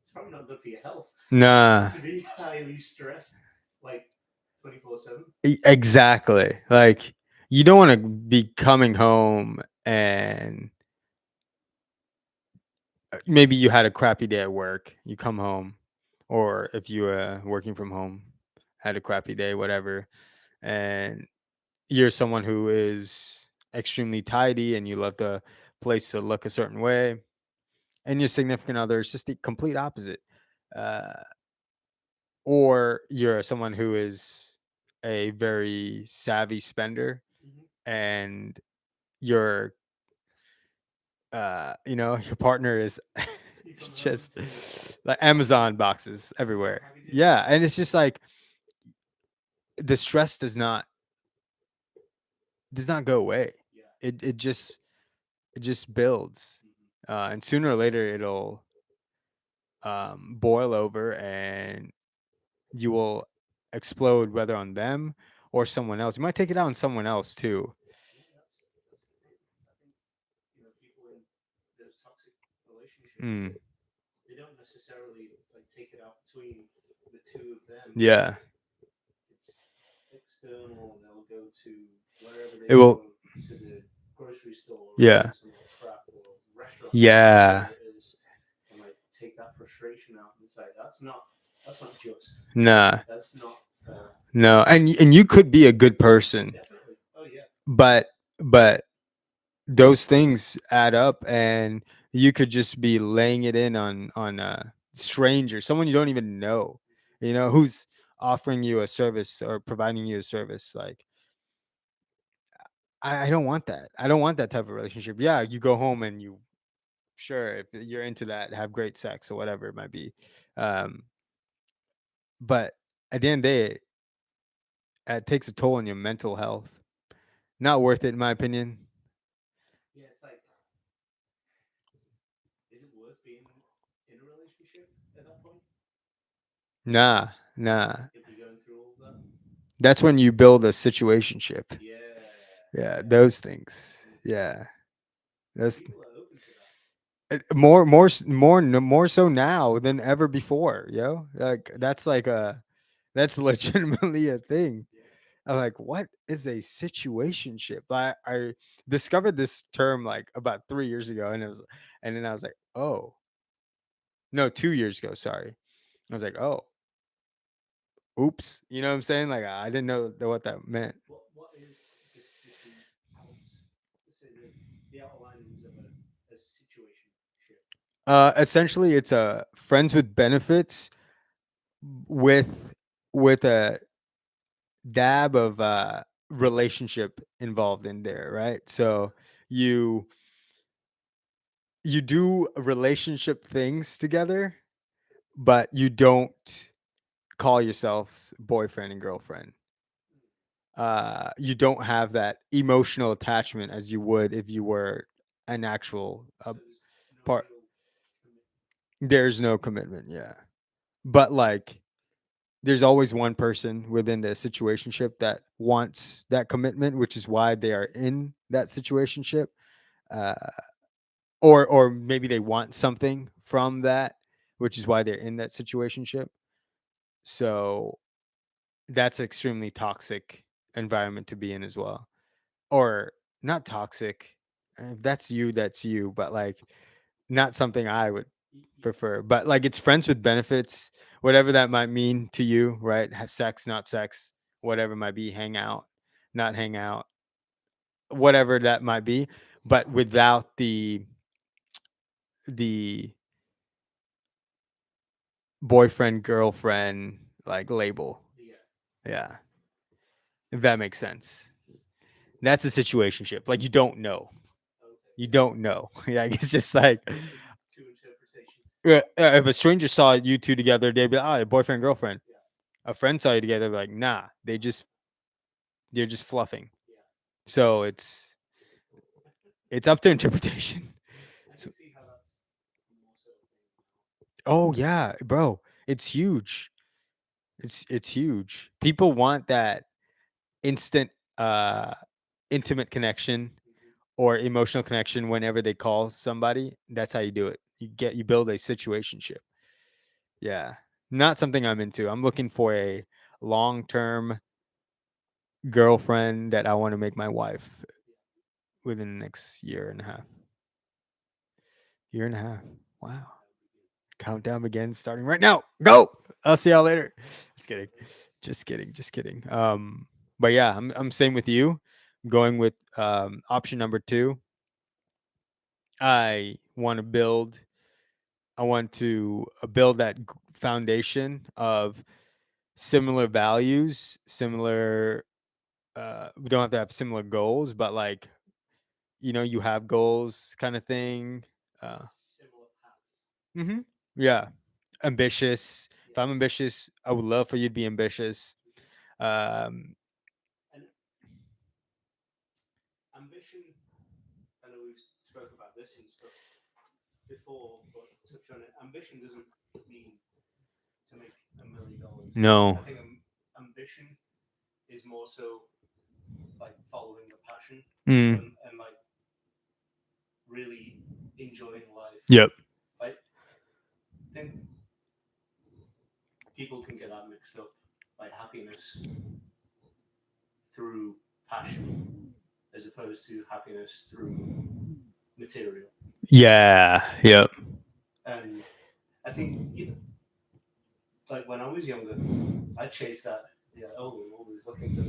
it's probably not good for your health Nah, to be highly stressed like 24/7. exactly. Like, you don't want to be coming home and maybe you had a crappy day at work. You come home, or if you were working from home, had a crappy day, whatever, and you're someone who is extremely tidy and you love the place to look a certain way, and your significant other is just the complete opposite. Uh, or you're someone who is a very savvy spender, Mm-hmm. and your your partner is You come home just to like to Amazon boxes Amazon everywhere. packages. Yeah, and it's just like the stress does not go away. Yeah. It just builds, Mm-hmm. and sooner or later it'll boil over, and you will explode, whether on them or someone else. You might take it out on someone else too. Yeah, that's the thing. I think people in those toxic relationships, Mm, they don't necessarily like take it out between the two of them. yeah, It's external, and they'll go to wherever they it will. go, to the grocery store or Yeah, get some like crap or restaurant or yeah, whatever it is, and like take that frustration out and say that's not just. nah, That's not fair. no, and you could be a good person, Definitely. Oh yeah. but those things add up, and you could just be laying it in on a stranger, someone you don't even know, who's offering you a service or providing you a service. Like, I don't want that. I don't want that type of relationship. Yeah, you go home and you, sure, if you're into that, have great sex or whatever it might be. um but at the end of the day, it takes a toll on your mental health. Not worth it, in my opinion. Yeah, it's like, is it worth being in a relationship at that point Nah, nah. if you're going through all of that? That's when you build a situationship. Yeah, Yeah, yeah. those things. Mm. Yeah, And that's people are open to that. more so now than ever before, yo. Like, that's legitimately a thing. Yeah. I'm like, what is a situationship? I discovered this term like about 3 years ago, and then I was like, oh no, 2 years ago. Sorry, I was like, oh, oops. You know what I'm saying? Like, I didn't know what that meant. What is just the out, say the outer line Essentially, it's a friends with benefits with a dab of relationship involved in there, right? So you you do relationship things together, but you don't call yourselves boyfriend and girlfriend. You don't have that emotional attachment as you would if you were an actual So there's no part. real commitment. There's no commitment, yeah. But like, there's always one person within the situationship that wants that commitment, which is why they are in that situationship. Uh, or maybe they want something from that, which is why they're in that situationship. So that's an extremely toxic environment to be in as well. Or not toxic. If that's you, that's you. But like, not something I would prefer. But like, it's friends with benefits, whatever that might mean to you, right? Have sex, not sex, whatever it might be, hang out, not hang out, whatever that might be, but without the boyfriend girlfriend like label. Yeah. Yeah, if that makes sense. That's a situationship. Like, you don't know. Okay. You don't know. Like, it's just like, To interpretation. if a stranger saw you two together, they'd be like, oh, boyfriend girlfriend. Yeah. A friend saw you together, they'd be like, nah, they're just fluffing. Yeah. So it's up to interpretation. I So- can see how that's more so a thing now. oh yeah, bro, it's huge. It's huge. People want that instant intimate connection Mhm. or emotional connection whenever they call somebody. That's how you do it. You build a situationship. Yeah. Not something I'm into. I'm looking for a long-term girlfriend that I want to make my wife within the next year and a half. Year and a half. Wow. Countdown begins starting right now. Go. I'll see y'all later. Just kidding. Just kidding. Just kidding. But yeah, I'm same with you. Going with option number 2. I want to build that foundation of similar values, similar we don't have to have similar goals, but like, you have goals kind of thing. Uh Similar path. mhm, yeah. Ambitious. If Yeah. I'm ambitious, I would love for you to be ambitious. Um And ambition, I know we've spoke about this and stuff before, but touch on it. Ambition doesn't mean to make $1 million. no. I think ambition is more so like following a passion Mm, and like really enjoying life. yep. I think people can get that mixed up, like happiness through passion as opposed to happiness through material. Yeah. Yep. And I think, like when I was younger, I chased that. Yeah, oh, I'm always looking for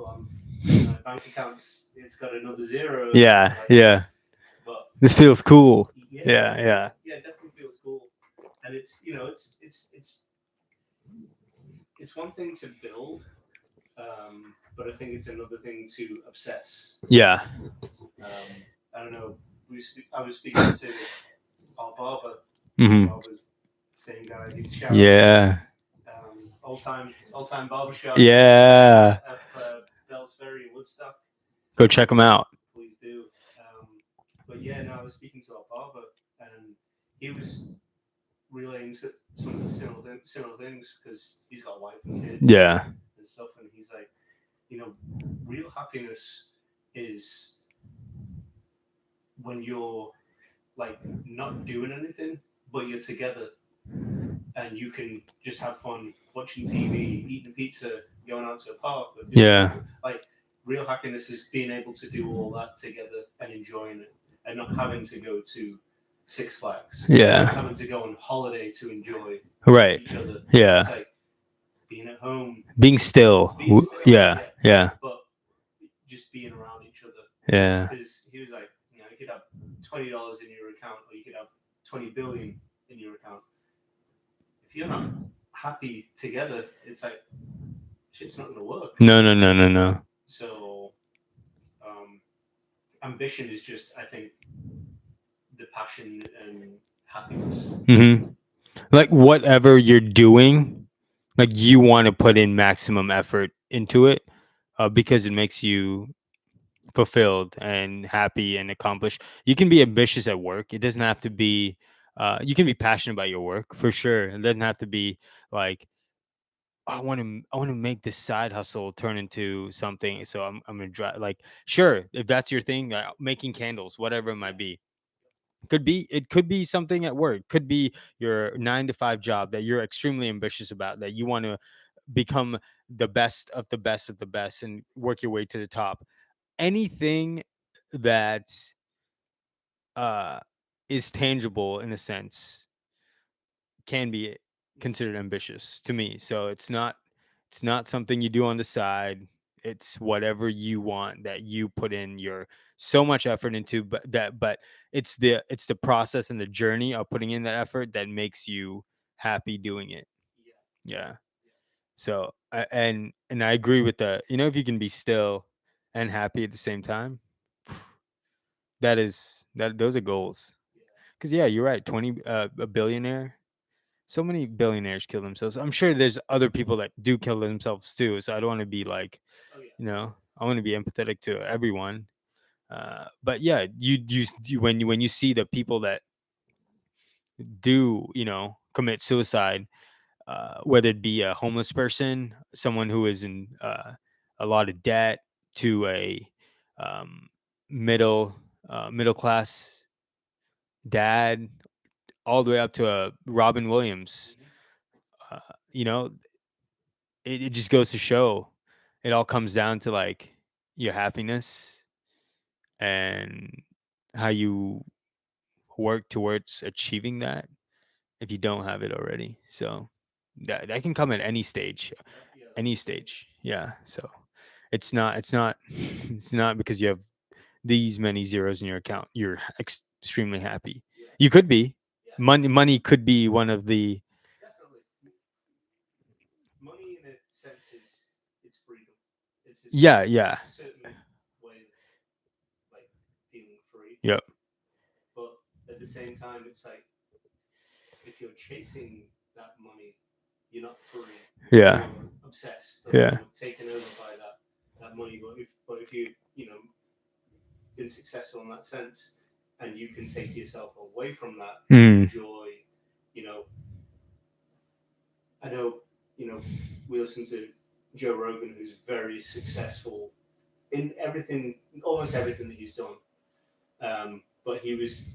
my bank account's it's got another zero. Yeah. Like, Yeah. but This feels cool. yeah, Yeah. yeah, it definitely feels cool. And it's it's one thing to build, but I think it's another thing to obsess. Yeah. I don't know. I was speaking to our barber. Hmm. Barber's same guy. He's shout Yeah. old time barbershop. Yeah. At Bell's Ferry in Woodstock. Go check them out. Please do. But yeah, no, I was speaking to our barber, and he was relaying some of the similar things because he's got a wife and kids. Yeah. And stuff, and he's like, real happiness is when you're like not doing anything, but you're together, and you can just have fun watching TV, eating pizza, going out to a park. Yeah. Like real happiness is being able to do all that together and enjoying it, and not having to go to Six Flags. Yeah. Not having to go on holiday to enjoy Right. each other. Yeah. It's like being at home. Being still. Being still, Yeah. Yeah. But just being around each other. Yeah. Because he was like, you could have $20 in your account, or you could have 20 billion in your account. If you're not happy together, it's like shit's not gonna work. No. So ambition is just, I think, the passion and happiness. Like whatever you're doing, like you want to put in maximum effort into it, because it makes you fulfilled and happy and accomplished. You can be ambitious at work. It doesn't have to be. You can be passionate about your work for sure. It doesn't have to be like, I want to make this side hustle turn into something. So I'm gonna drive. Like, sure, if that's your thing, making candles, whatever it might be. It could be something at work. Could be your 9 to 5 job that you're extremely ambitious about, that you want to become the best of the best of the best and work your way to the top. Anything that uh is tangible in a sense can be considered ambitious to me. So it's not something you do on the side. It's whatever you want, that you put in your so much effort into, but it's the process and the journey of putting in that effort that makes you happy doing it. Yeah. So and I agree with that. If you can be still and happy at the same time, those are goals. Because yeah, you're right. A billionaire. So many billionaires kill themselves. I'm sure there's other people that do kill themselves too. So I don't want to be like, I want to be empathetic to everyone. But yeah, when you see the people that do commit suicide, whether it be a homeless person, someone who is in a lot of debt, to a um, middle class dad, all the way up to a Robin Williams. Uh, you know, it just goes to show, it all comes down to like your happiness and how you work towards achieving that if you don't have it already. So that can come at any stage, Yeah. So it's not it's not because you have these many zeros in your account you're extremely happy. You could be. Money could be one of the. Definitely. Money, in a sense, is it's freedom. Yeah. It's a certain way of like feeling free. Yep. But at the same time, it's like if you're chasing that money, you're not free. Yeah. You're obsessed. Yeah. You're taken over by that money. But if you been successful in that sense, and you can take yourself away from that, enjoy, I know, we listen to Joe Rogan, who's very successful in almost everything that he's done. But he was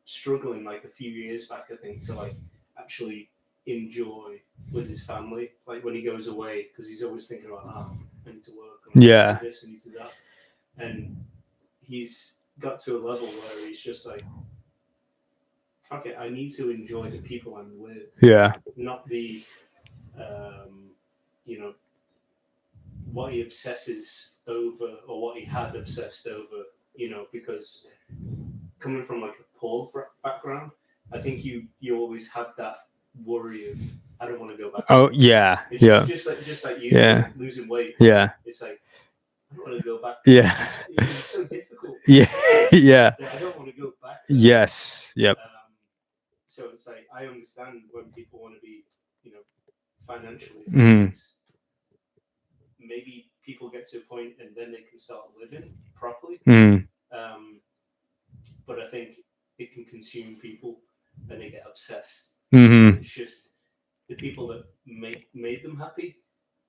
struggling like a few years back, I think, to like actually enjoy with his family, like when he goes away, because he's always thinking about, I need to work, I need to do this, I need to do that, and he's got to a level where he's just like, fuck it, I need to enjoy the people I'm with, not the what he obsesses over, or what he had obsessed over, because coming from like a poor background, I think you always have that worry of, I don't want to go back. Oh yeah, it's just like you losing weight. Yeah, it's like, I don't want to go back. Yeah, it's so difficult. Yeah. I don't want to go back. Yes. Yep. So it's like, I understand when people want to be, financially. Maybe people get to a point and then they can start living properly. But I think it can consume people and they get obsessed. It's just the people that made them happy,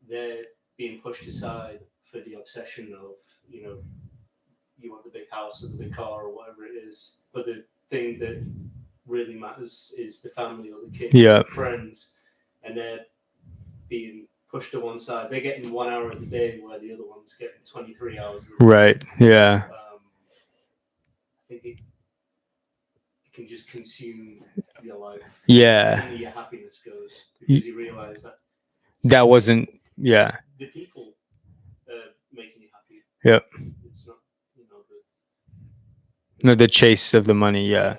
they're being pushed aside for the obsession of, you want the big house or the big car or whatever it is. But the thing that really matters is the family or the kids, or the friends, and they're being pushed to one side. They're getting 1 hour of the day where the other one's getting 23 hours. Right. Yeah. I think it can just consume your life. Yeah. And your happiness goes, because you realize that wasn't. Yeah. The people making you happy. Yep. It's not, No, the chase of the money. Yeah.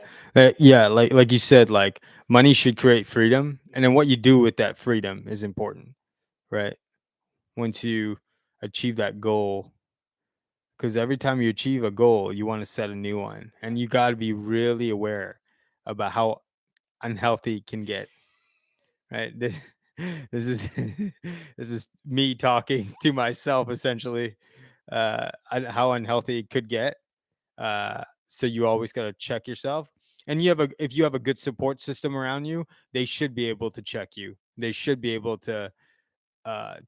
Yeah. Like you said, like money should create freedom. And then what you do with that freedom is important, right? Once you achieve that goal, because every time you achieve a goal, you want to set a new one. And you got to be really aware about how unhealthy it can get, right? This is this is me talking to myself essentially, how unhealthy it could get. So you always got to check yourself. And if you have a good support system around you, they should be able to check you. They should be able to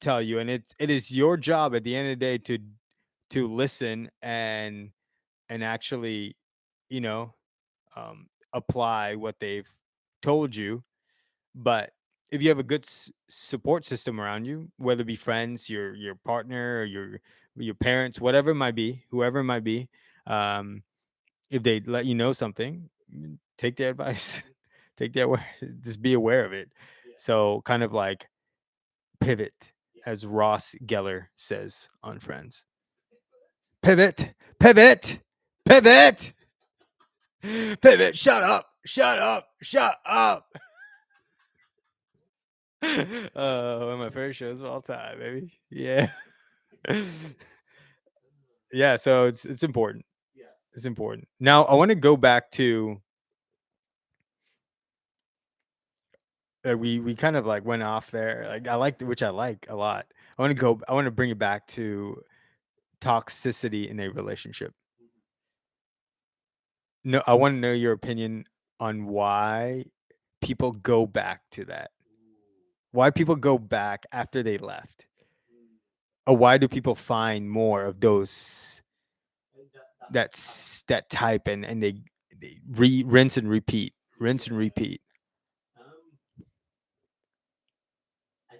tell you. And it is your job at the end of the day to listen and actually, you know, apply what they've told you. But if you have a good support system around you, whether it be friends, your partner, or your parents, whatever it might be, whoever it might be, um, if they let you know something, take their advice. Take their aware. Just be aware of it. So kind of like pivot, as Ross Geller says on Friends. Pivot, pivot, pivot, pivot. Shut up, shut up, shut up. One of my favorite shows of all time, baby. Yeah. Yeah, so it's important. Yeah. It's important. Now I want to go back to we kind of like went off there. Like which I like a lot. I want to bring it back to toxicity in a relationship. No, I want to know your opinion on why people go back to that. Why people go back after they left. Or why do people find more of those that type and they rinse and repeat, rinse and repeat. I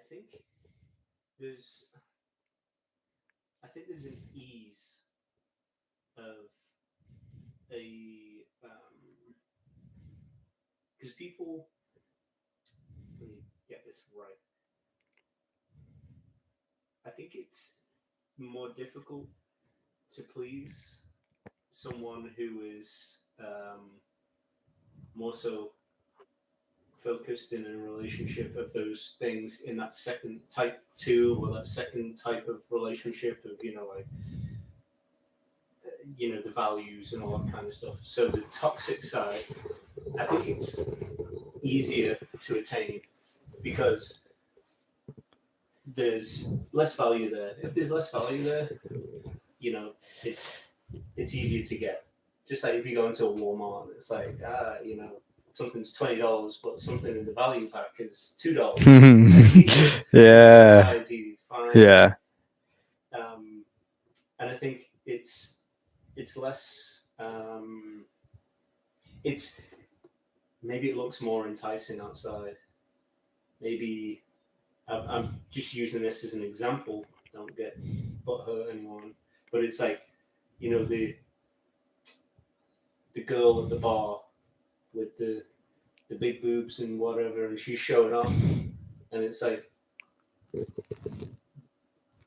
think there's an ease of a because people, let me get this right. I think it's more difficult to please someone who is more so focused in a relationship of those things in that second type two or that second type of relationship of like the values and all that kind of stuff. So the toxic side, I think it's easier to attain because there's less value there. If there's less value there, it's easier to get. Just like if you go into a Walmart, it's like something's $20, but something in the value pack is $2. Yeah. It's easy to find. Yeah. And I think it's less. It's maybe it looks more enticing outside. Maybe I'm just using this as an example. Don't get butthurt anyone, but it's like the girl at the bar with the big boobs and whatever, and she's showing off, and it's like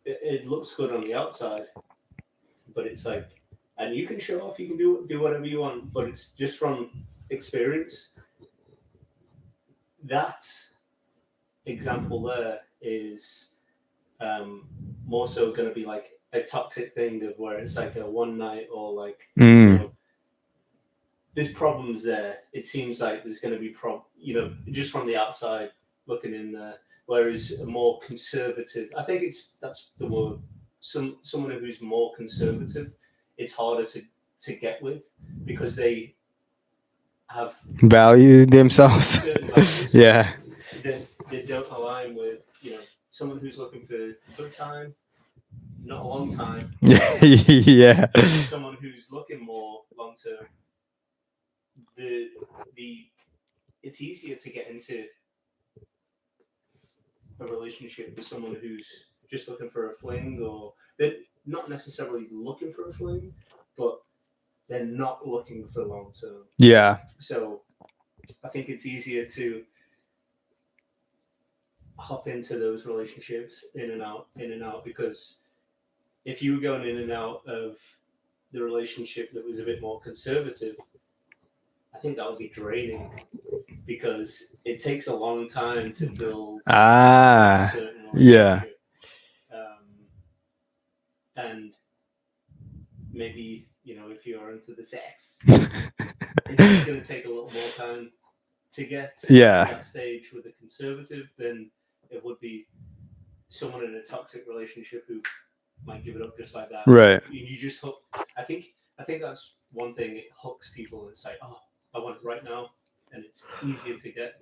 it looks good on the outside, but it's like, and you can show off, you can do whatever you want, but it's just from experience. That example there is more so going to be like a toxic thing of where it's like a one night or like there's problems there. It seems like there's going to be just from the outside looking in there. Whereas a more conservative, I think that's the word. Someone who's more conservative, it's harder to get with because they have value themselves. Yeah. They don't align with someone who's looking for a good time, not a long time. Yeah. Someone who's looking more long term. It's easier to get into a relationship with someone who's just looking for a fling, or they're not necessarily looking for a fling, but they're not looking for long term. Yeah. So I think it's easier to hop into those relationships in and out, because if you were going in and out of the relationship that was a bit more conservative, I think that would be draining because it takes a long time to build a Ah, certain yeah. relationship. And maybe, if you're into the sex, it's going to take a little more time to get Yeah. to that stage with a conservative than it would be someone in a toxic relationship who might give it up just like that. Right. You just hook. I think that's one thing. It hooks people. It's like, oh, I want it right now, and it's easier to get.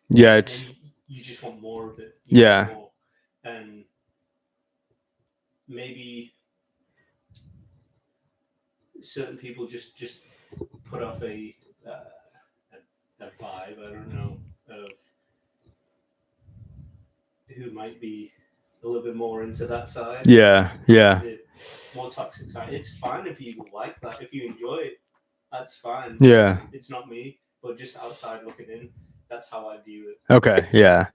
Yeah, and it's then you just want more of it. You yeah. want more. And maybe certain people just put off a vibe. I don't know, of who might be a little bit more into that side. Yeah, yeah. The more toxic side. It's fine if you like that. If you enjoy it, that's fine. Yeah. It's not me, but just outside looking in, that's how I view it. Okay, yeah.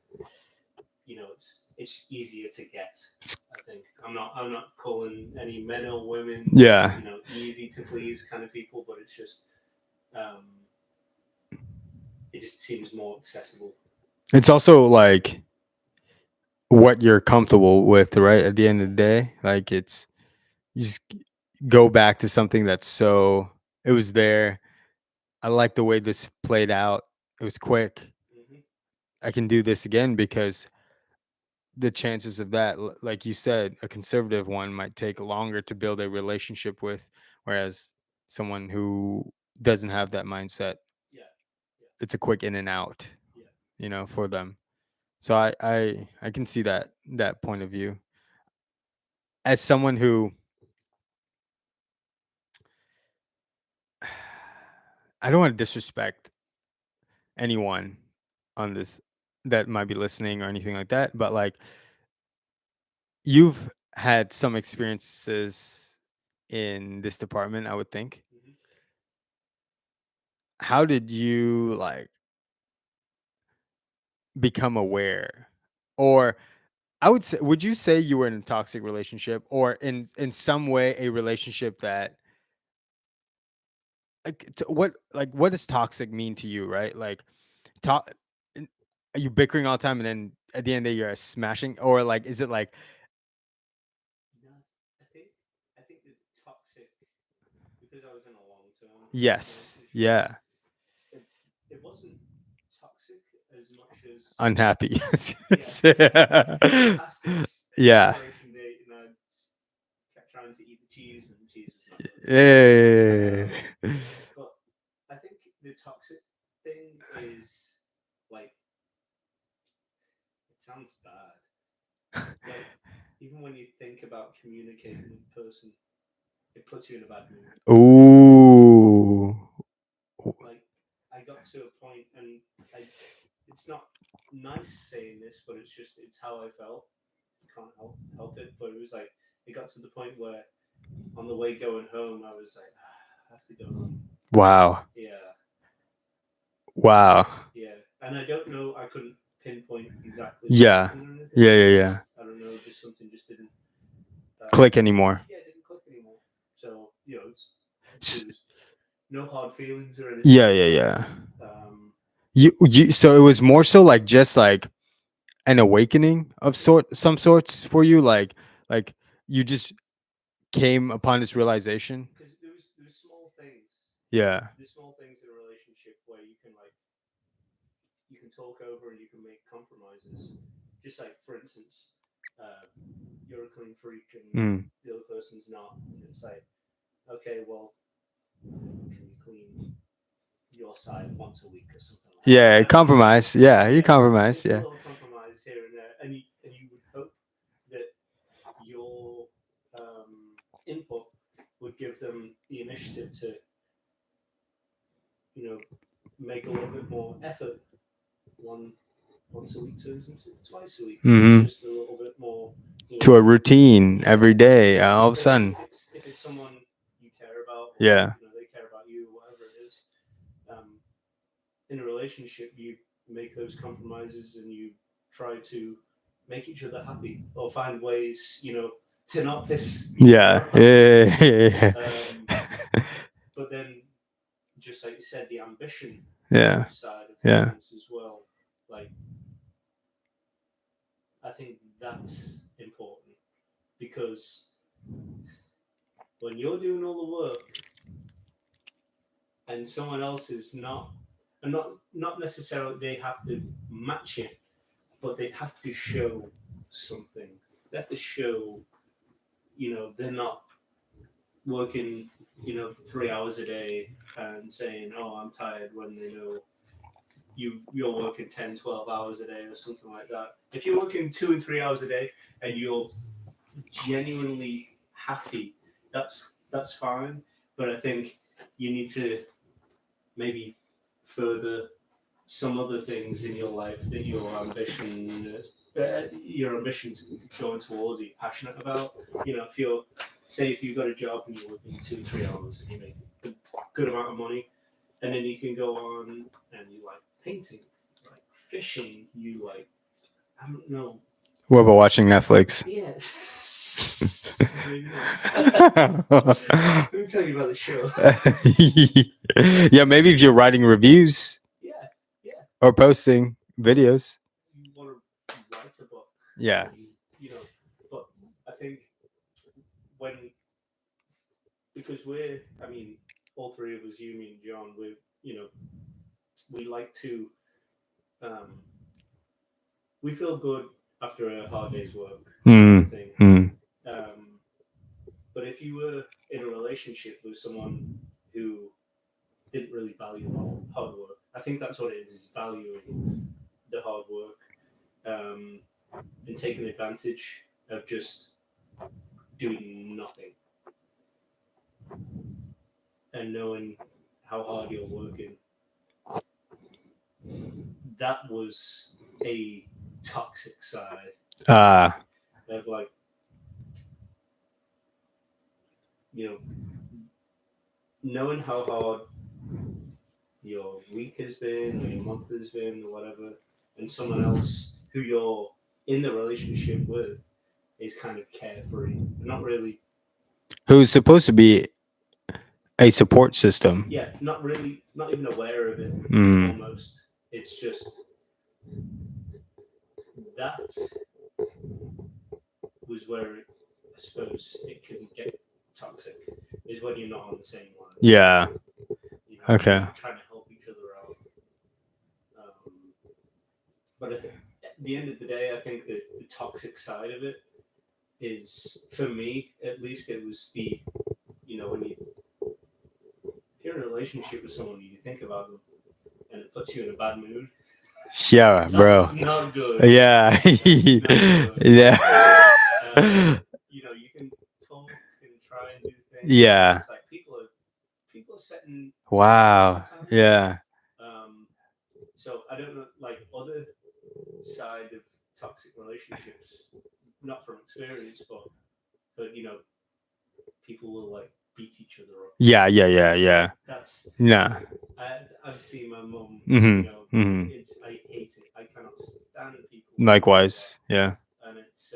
It's easier to get. I think I'm not calling any men or women, Yeah. easy to please kind of people, but it's just it just seems more accessible. It's also like what you're comfortable with, right? At the end of the day, like it's you just go back to something that's so it was there. I like the way this played out. It was quick. Mm-hmm. I can do this again because the chances of that, like you said, a conservative one might take longer to build a relationship with, whereas someone who doesn't have that mindset, Yeah. it's a quick in and out, Yeah. for them. So I can see that point of view. As someone who I don't want to disrespect anyone on this that might be listening or anything like that, but like you've had some experiences in this department, I would think. Mm-hmm. How did you like become aware? Or I would say would you say you were in a toxic relationship or in some way a relationship that what does toxic mean to you, right? Like to, are you bickering all the time and then at the end of the day you're smashing, or like is it like No, I think the toxic, because I was in a long term yes, relationship. yeah, It wasn't toxic as much as unhappy. we passed this Yeah. expiration date, and I kept trying to eat the cheese, and the cheese was not good. Hey. But I think the toxic thing is like, it sounds bad. Like, even when you think about communicating with a person, it puts you in a bad mood. Ooh. Like, I got to a point, and it's not nice saying this, but it's how I felt. You can't help it. But it was like, it got to the point where on the way going home, I was like, I have to go home. Wow. Yeah. Wow. Yeah. And I don't know, I couldn't pinpoint exactly. Yeah. Yeah, yeah, yeah. I don't know, just something just didn't click anymore. Yeah, it didn't click anymore. So, S- there's no hard feelings or anything. Yeah, yeah, yeah. You so it was more so like just like an awakening of some sorts for you, like you just came upon this realization. Because there's small things. Yeah. There's small things in a relationship where you can talk over and you can make compromises. Just like, for instance, you're a clean freak and the other person's not, and it's like, okay, well, can you clean your side once a week or something like Yeah, that? compromise. Yeah, you compromise. It's a Yeah. little compromise here and there, and you would hope that your input would give them the initiative to, make a little bit more effort. Once a week turns into twice a week. Mhm. It's just a little bit more To a routine every day. All of a sudden. If it's someone you care about, or, Yeah. they care about you, whatever it is. In a relationship, you make those compromises and you try to make each other happy or find ways, to not piss. Yeah. Yeah. But then, just like you said, the ambition Yeah. side of Yeah. things as well. Like, I think that's important because when you're doing all the work and someone else is not, and not necessarily they have to match it, but they have to show something. They have to show, they're not working, 3 hours a day and saying, "Oh, I'm tired," when they know you're working 10, 12 hours a day or something like that. If you're working 2 and 3 hours a day and you're genuinely happy, that's fine. But I think you need to maybe further some other things in your life that your ambitions going towards, you're passionate about. If you've got a job and you're working 2, 3 hours and you make a good amount of money, and then you can go on and you like painting, like fishing, you like, I don't know. What about watching Netflix? Yeah. Let me tell you about the show. Yeah, maybe if you're writing reviews Yeah, or posting videos. you want to write a book. Yeah. But I think because all three of us, you, me, and John, we like to, we feel good after a hard day's work. Thing. But if you were in a relationship with someone who didn't really value hard work, I think that's what it is valuing the hard work, and taking advantage of just doing nothing and knowing how hard you're working. That was a toxic side of, like, knowing how hard your week has been or your month has been or whatever, and someone else who you're in the relationship with is kind of carefree, not really. Who's supposed to be a support system. Yeah, not even aware of it. Almost. It's just that was where I suppose it can get toxic, is when you're not on the same line. Yeah. Okay. Trying to help each other out. But at the end of the day, I think that the toxic side of it is, for me at least, it was when you're in a relationship with someone, you think about them and it puts you in a bad mood. Yeah, bro. That's not good. Yeah. Good. Yeah. You can talk and try and do things. Yeah. It's like people are setting. Wow. Yeah. So I don't know, like, other side of toxic relationships, not from experience, but people will like beat each other up. Yeah. That's Nah. I've seen my mum. I hate it. I cannot stand people. Likewise. Yeah. And it's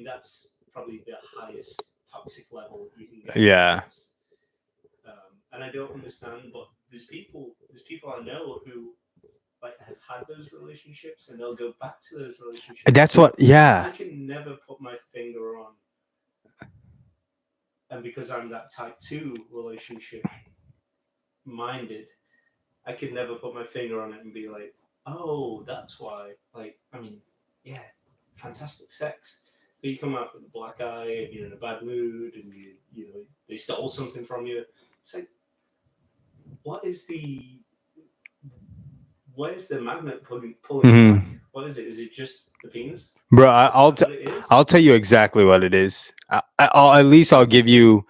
that's probably the highest toxic level you can get. Yeah. And I don't understand, but there's people I know who like have had those relationships and they'll go back to those relationships. That's what. Yeah. I can never put my finger on. And because I'm that type 2 relationship minded, I could never put my finger on it and be like, oh, that's why. Like, yeah, fantastic sex. But you come out with a black eye and you're in a bad mood and they stole something from you. It's like, where's the magnet pulling back? What is it? Is it just the penis? Bro, I'll tell you exactly what it is. I'll give you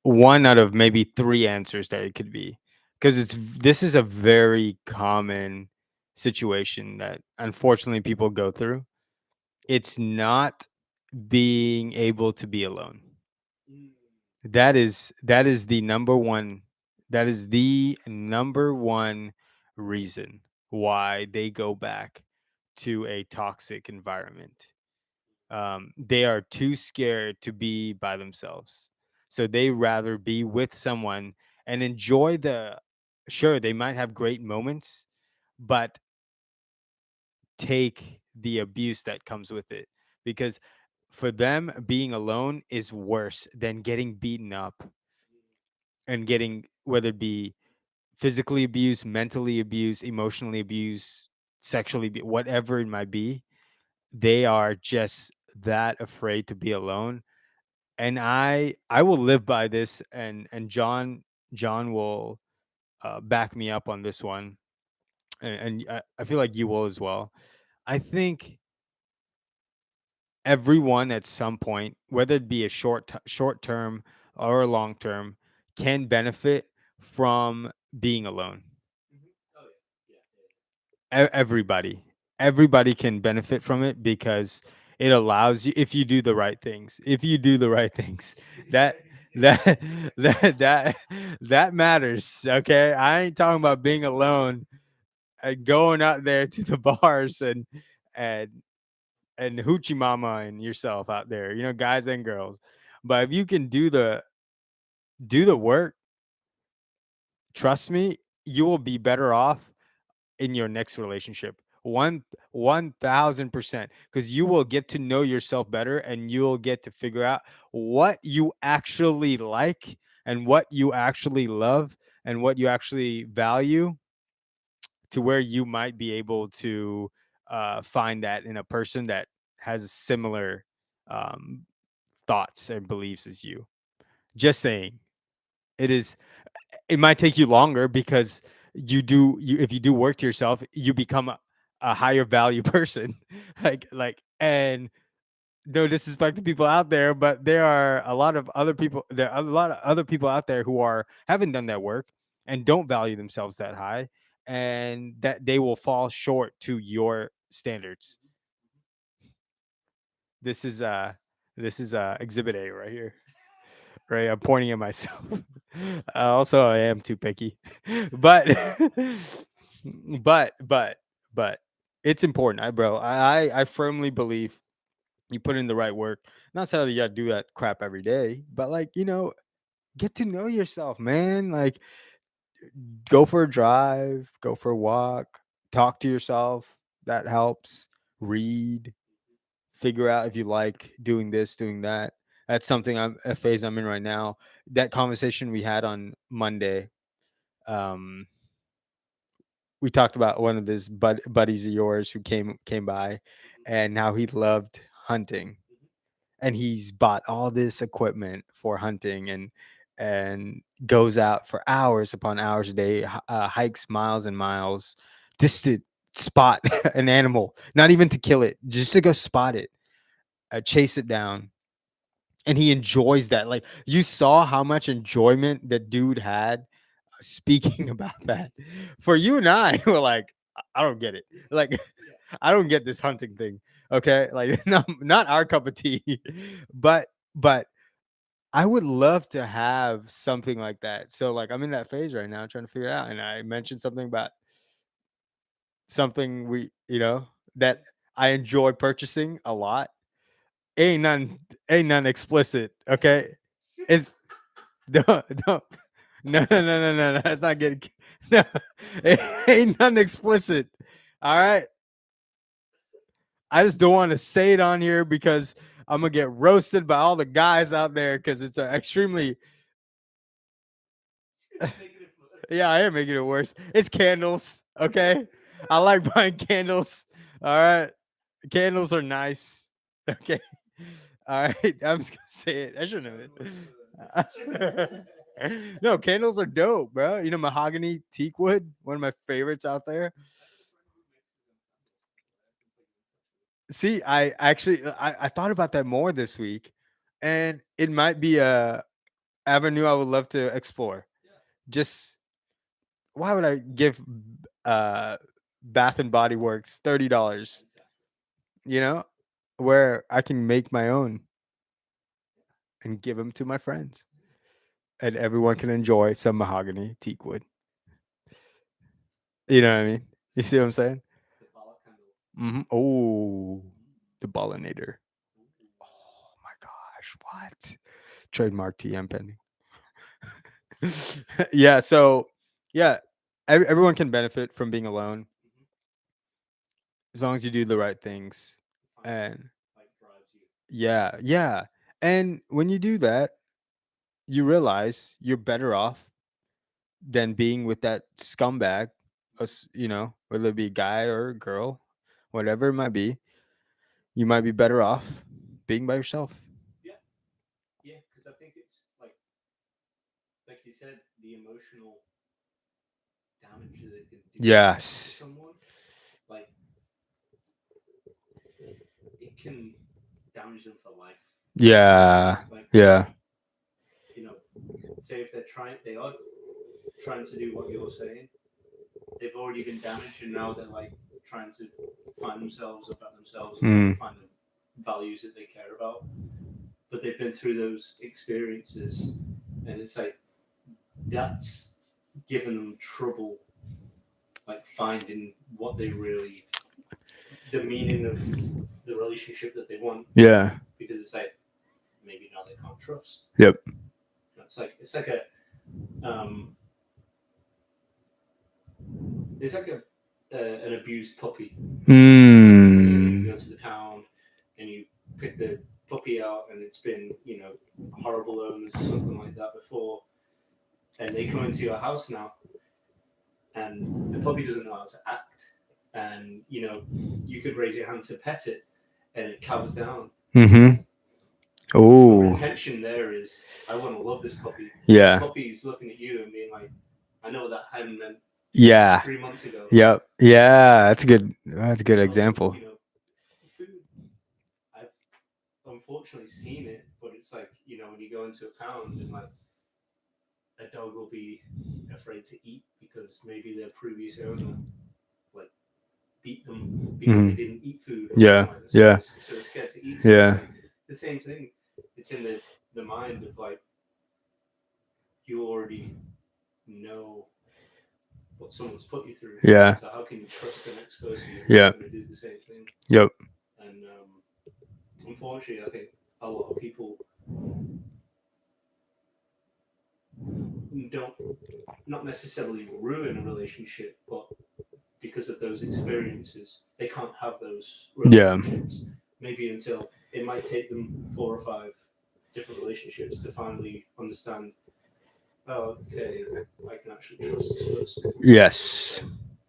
one out of maybe 3 answers that it could be, because this is a very common situation that unfortunately people go through. It's not being able to be alone. That is the number one. That is the number one reason why they go back to a toxic environment. They are too scared to be by themselves. So they rather be with someone and enjoy sure, they might have great moments, but take the abuse that comes with it. Because for them, being alone is worse than getting beaten up and getting, whether it be physically abused, mentally abused, emotionally abused, sexually, whatever it might be. They are just that afraid to be alone. And I will live by this, and John will back me up on this one, and I feel like you will as well. I think everyone at some point, whether it be a short term or a long term, can benefit from being alone. Oh yeah, Everybody can benefit from it because it allows you, if you do the right things, that that that that matters. Okay, I ain't talking about being alone and going out there to the bars and and hoochie mama and yourself out there, guys and girls. But if you can do the work, trust me, you will be better off in your next relationship. 1,000%, because you will get to know yourself better, and you'll get to figure out what you actually like and what you actually love and what you actually value, to where you might be able to find that in a person that has similar um, thoughts and beliefs as you. Just saying, it is. It might take you longer because if you do work to yourself, you become a higher value person. And no disrespect to people out there, but there are a lot of other people. There are a lot of other people out there who haven't done that work and don't value themselves that high, and that they will fall short to your standards. This is exhibit A right here. Right, I'm pointing at myself. Also, I am too picky, but but but it's important, bro. I firmly believe you put in the right work. Not saying that you gotta do that crap every day, but get to know yourself, man. Like, go for a drive, go for a walk, talk to yourself. That helps. Read, figure out if you like doing this, doing that. That's something a phase I'm in right now. That conversation we had on Monday, um, we talked about one of these buddies of yours who came by, and how he loved hunting, and he's bought all this equipment for hunting, and goes out for hours upon hours a day, hikes miles and miles just to spot an animal, not even to kill it, just to go spot it, chase it down. And he enjoys that. Like, you saw how much enjoyment the dude had speaking about that. For you and I, were like, I don't get it. Like, I don't get this hunting thing. Okay, like, not our cup of tea. But I would love to have something like that. So, like, I'm in that phase right now, trying to figure it out. And I mentioned something about something that I enjoy purchasing a lot. Ain't none explicit. Okay, it's don't don't no. That's not getting. No, it ain't nothing explicit. All right, I just don't want to say it on here because I'm gonna get roasted by all the guys out there, because it's extremely. Yeah, I am making it worse. It's candles. Okay, I like buying candles. All right, candles are nice. Okay. All right, I'm just gonna say it. I shouldn't have. No, candles are dope, bro. Mahogany teak wood, one of my favorites out there. See, I actually I thought about that more this week, and it might be a avenue I would love to explore. Just, why would I give uh Bath and Body Works $30? You know, where I can make my own and give them to my friends, and everyone can enjoy some mahogany teak wood. You know what I mean? You see what I'm saying? Oh, the Ballinator. Oh my gosh, what? Trademark TM pending. Yeah, so yeah, everyone can benefit from being alone as long as you do the right things. Find And like drives you. yeah. And when you do that, you realize you're better off than being with that scumbag, whether it be a guy or a girl, whatever it might be. You might be better off being by yourself. Yeah, because I think it's like you said, the emotional damage that it can do to Yes. someone, like it can damage them for life. Yeah. Like Yeah. you know, say if they are trying to do what you're saying, they've already been damaged, and now they're like trying to find themselves about themselves and find the values that they care about. But they've been through those experiences, and it's like that's given them trouble, like finding what they really, the meaning of the relationship that they want. Yeah. Because it's like maybe now they can't trust. Yep. It's like an abused puppy. You go to the pound and you pick the puppy out, and it's been horrible owners or something like that before, and they come into your house now, and the puppy doesn't know how to act, and you could raise your hand to pet it, and it cowers down. Oh. The intention there is, I want to love this puppy. Yeah. The puppy's looking at you and being like, I know what that hand meant. Yeah. 3 months ago. Yep. Yeah. That's a good example. Food. I've unfortunately seen it, but it's like when you go into a pound and like a dog will be afraid to eat because maybe their previous owner like beat them because they didn't eat food. Yeah. Like that. Yeah. So they're scared to eat. So Yeah. it's like the same thing. It's in the mind of like you already know what someone's put you through. Yeah. So how can you trust the next person if Yeah. they're going to do the same thing? Yep. And unfortunately, I think a lot of people don't not necessarily ruin a relationship, but because of those experiences, they can't have those relationships. Yeah. Maybe until it might take them 4 or 5 different relationships to finally understand. Oh, okay, I can actually trust this person. Yes.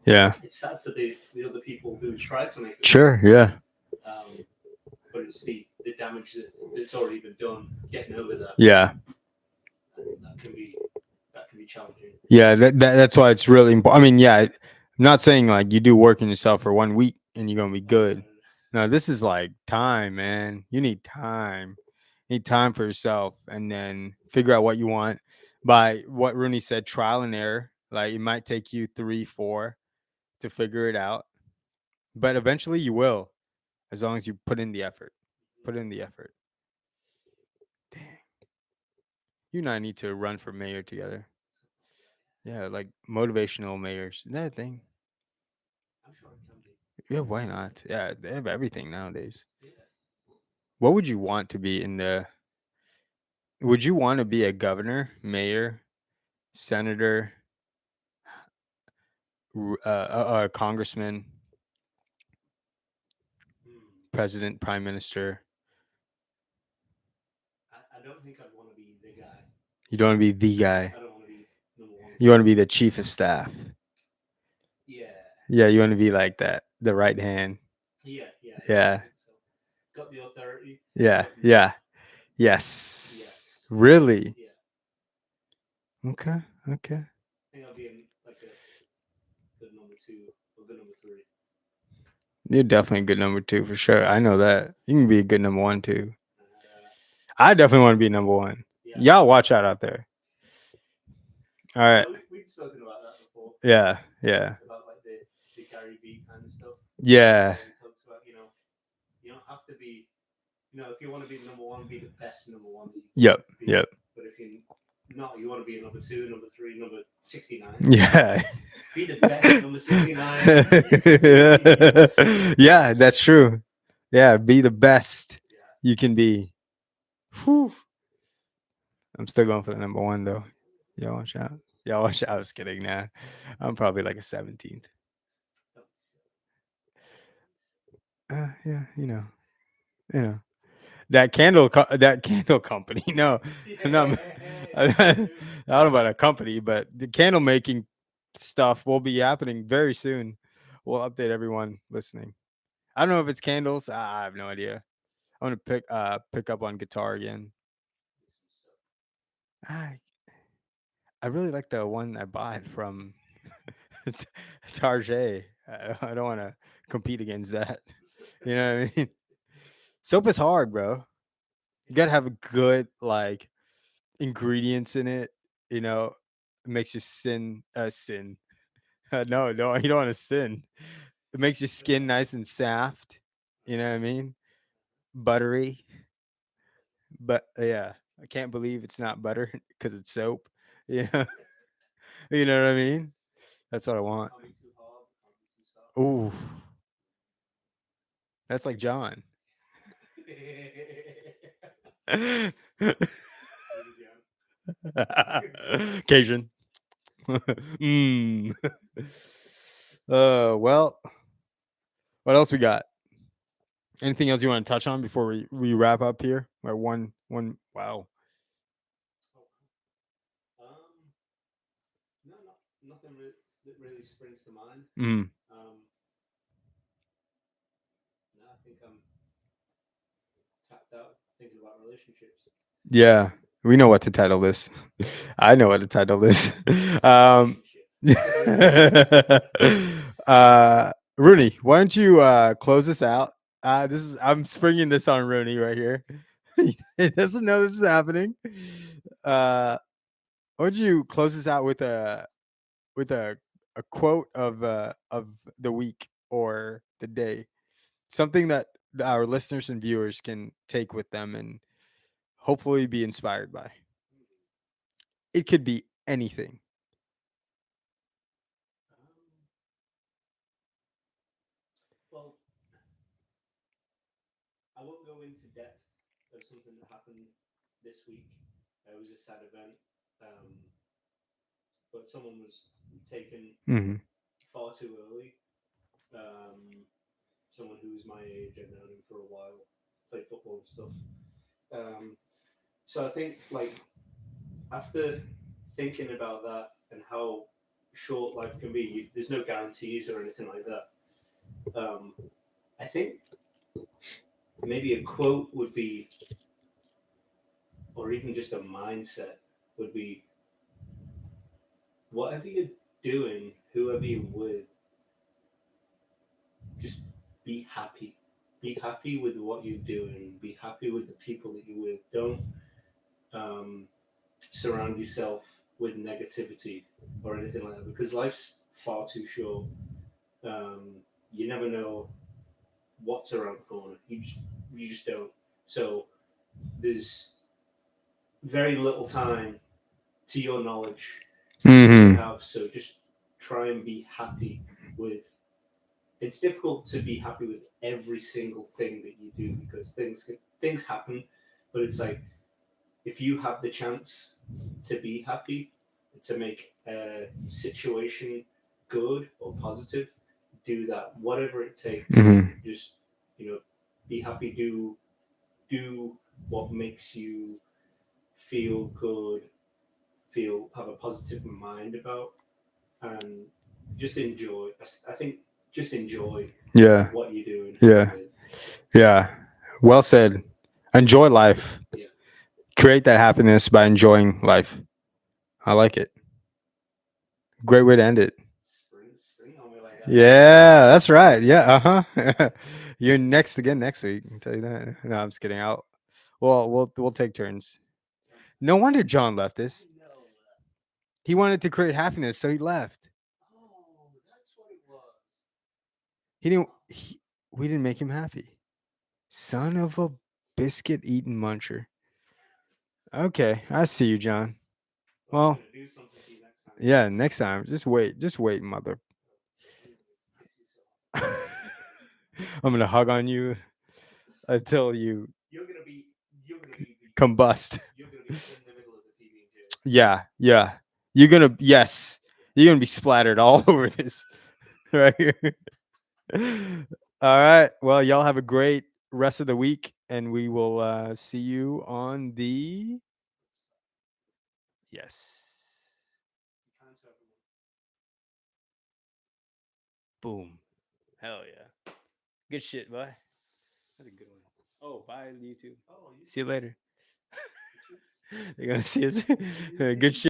Yeah. It's sad for the other people who tried to make it. Sure. Yeah. But it's the damage that's already been done. Getting over that. Yeah. I think that can be challenging. Yeah. That's why it's really important. I mean, yeah. I'm not saying like you do work on yourself for 1 week and you're gonna be good. No, this is like time, man. You need time. You need time for yourself, and then figure out what you want. By what Rooney said, trial and error. Like it might take you 3, 4 to figure it out, but eventually you will, as long as you put in the effort. Put in the effort. Dang. You and I need to run for mayor together. Yeah, like motivational mayors. Isn't that a thing? I'm sure it can be. Yeah, why not? Yeah, they have everything nowadays. Yeah. What would you want to be in the? Would you want to be a governor, mayor, senator, a congressman, president, prime minister? I don't think I'd want to be the guy. You don't want to be the guy. I don't want to be number one. You want to be the chief of staff. Yeah. Yeah, you want to be like that, the right hand. Yeah. Yeah. So. Got the authority. Yeah. Yes. Yes. Really? Yeah. Okay. I think I'll be like a good number 2 or good number 3. You're definitely a good number 2 for sure. I know that. You can be a good number 1 too. I definitely want to be number 1. Yeah. Y'all watch out there. All right. We've spoken about that before. Yeah. About like the Gary Vee kind of stuff. Yeah. He talks about, you don't have to be, if you want to be number 1, be the best number 1. Yep. But if you're not, you want to be a number 2, number 3, number 69. Yeah. Be the best number 69. Yeah, that's true. Yeah, be the best you can be. Whew. I'm still going for the number one though. Y'all watch out. Y'all watch out. I was kidding. Nah, I'm probably like a 17th. Yeah, you know that candle company. No, not, I don't know about a company, but the candle making stuff will be happening very soon. We'll update everyone listening. I don't know if it's candles. I have no idea. I want to pick up on guitar again. I I really like the one I bought from Target. I don't want to compete against that. You know what I mean? Soap is hard, bro. You gotta have a good like ingredients in it. You know, it makes your sin. No, no, you don't want to sin. It makes your skin nice and soft. You know what I mean? Buttery. But yeah, I can't believe it's not butter because it's soap. Yeah, you know what I mean. That's what I want. Can't be too hard, can't be too soft. Ooh, that's like John. Cajun. mm. Well, what else we got? Anything else you want to touch on before we wrap up here? Or one. Wow. No, nothing that really springs to mind. Mm. No, I think I'm tapped out thinking about relationships. Yeah, we know what to title this. I know what to title this. Rooney, why don't you close this out? I'm springing this on Rooney right here. He doesn't know this is happening. Why don't you close this out with a quote of the week or the day, something that our listeners and viewers can take with them and hopefully be inspired by. It could be anything. Well, I won't go into depth of something that happened this week. It was a sad event, but someone was taken Mm-hmm. far too early. Someone who was my age, I've known him for a while, played football and stuff. So I think, like, after thinking about that and how short life can be, there's no guarantees or anything like that. I think maybe a quote would be, or even just a mindset would be, whatever you're doing, whoever you're with, just be happy. Be happy with what you're doing. Be happy with the people that you're with. Don't surround yourself with negativity or anything like that, because life's far too short. You never know what's around the corner. You just don't. So there's very little time, to your knowledge, Mm-hmm. to have. So just try and be happy with. It's difficult to be happy with every single thing that you do, because things happen, but it's like, if you have the chance to be happy, to make a situation good or positive, do that. Whatever it takes. Mm-hmm. Just, be happy. Do what makes you feel good. Have a positive mind about, and just enjoy. I think just enjoy. Yeah. What you're doing. Yeah. Yeah. Well said. Enjoy life. Yeah. Create that happiness by enjoying life. I like it. Great way to end it. Spring on me like that. Yeah, that's right. Yeah, uh-huh. You're next again next week. I can tell you that. No, I'm just kidding. We'll take turns. No wonder John left us. He wanted to create happiness, so he left. Oh, that's what it was. We didn't make him happy. Son of a biscuit eating muncher. Okay, I see you, John. Well, Yeah, next time. Just wait, mother. Kiss yourself. I'm gonna hug on you until you You're gonna be the combust. you're gonna be in the middle of the PB and J. Yeah. You're gonna be splattered all over this right here. All right. Well, y'all have a great rest of the week, and we will see you on the yes. Kind to everyone. Boom. Hell yeah. Good shit, boy. That's a good one. Oh, bye YouTube. Oh, See you later. YouTube. They're gonna see us. Good shit.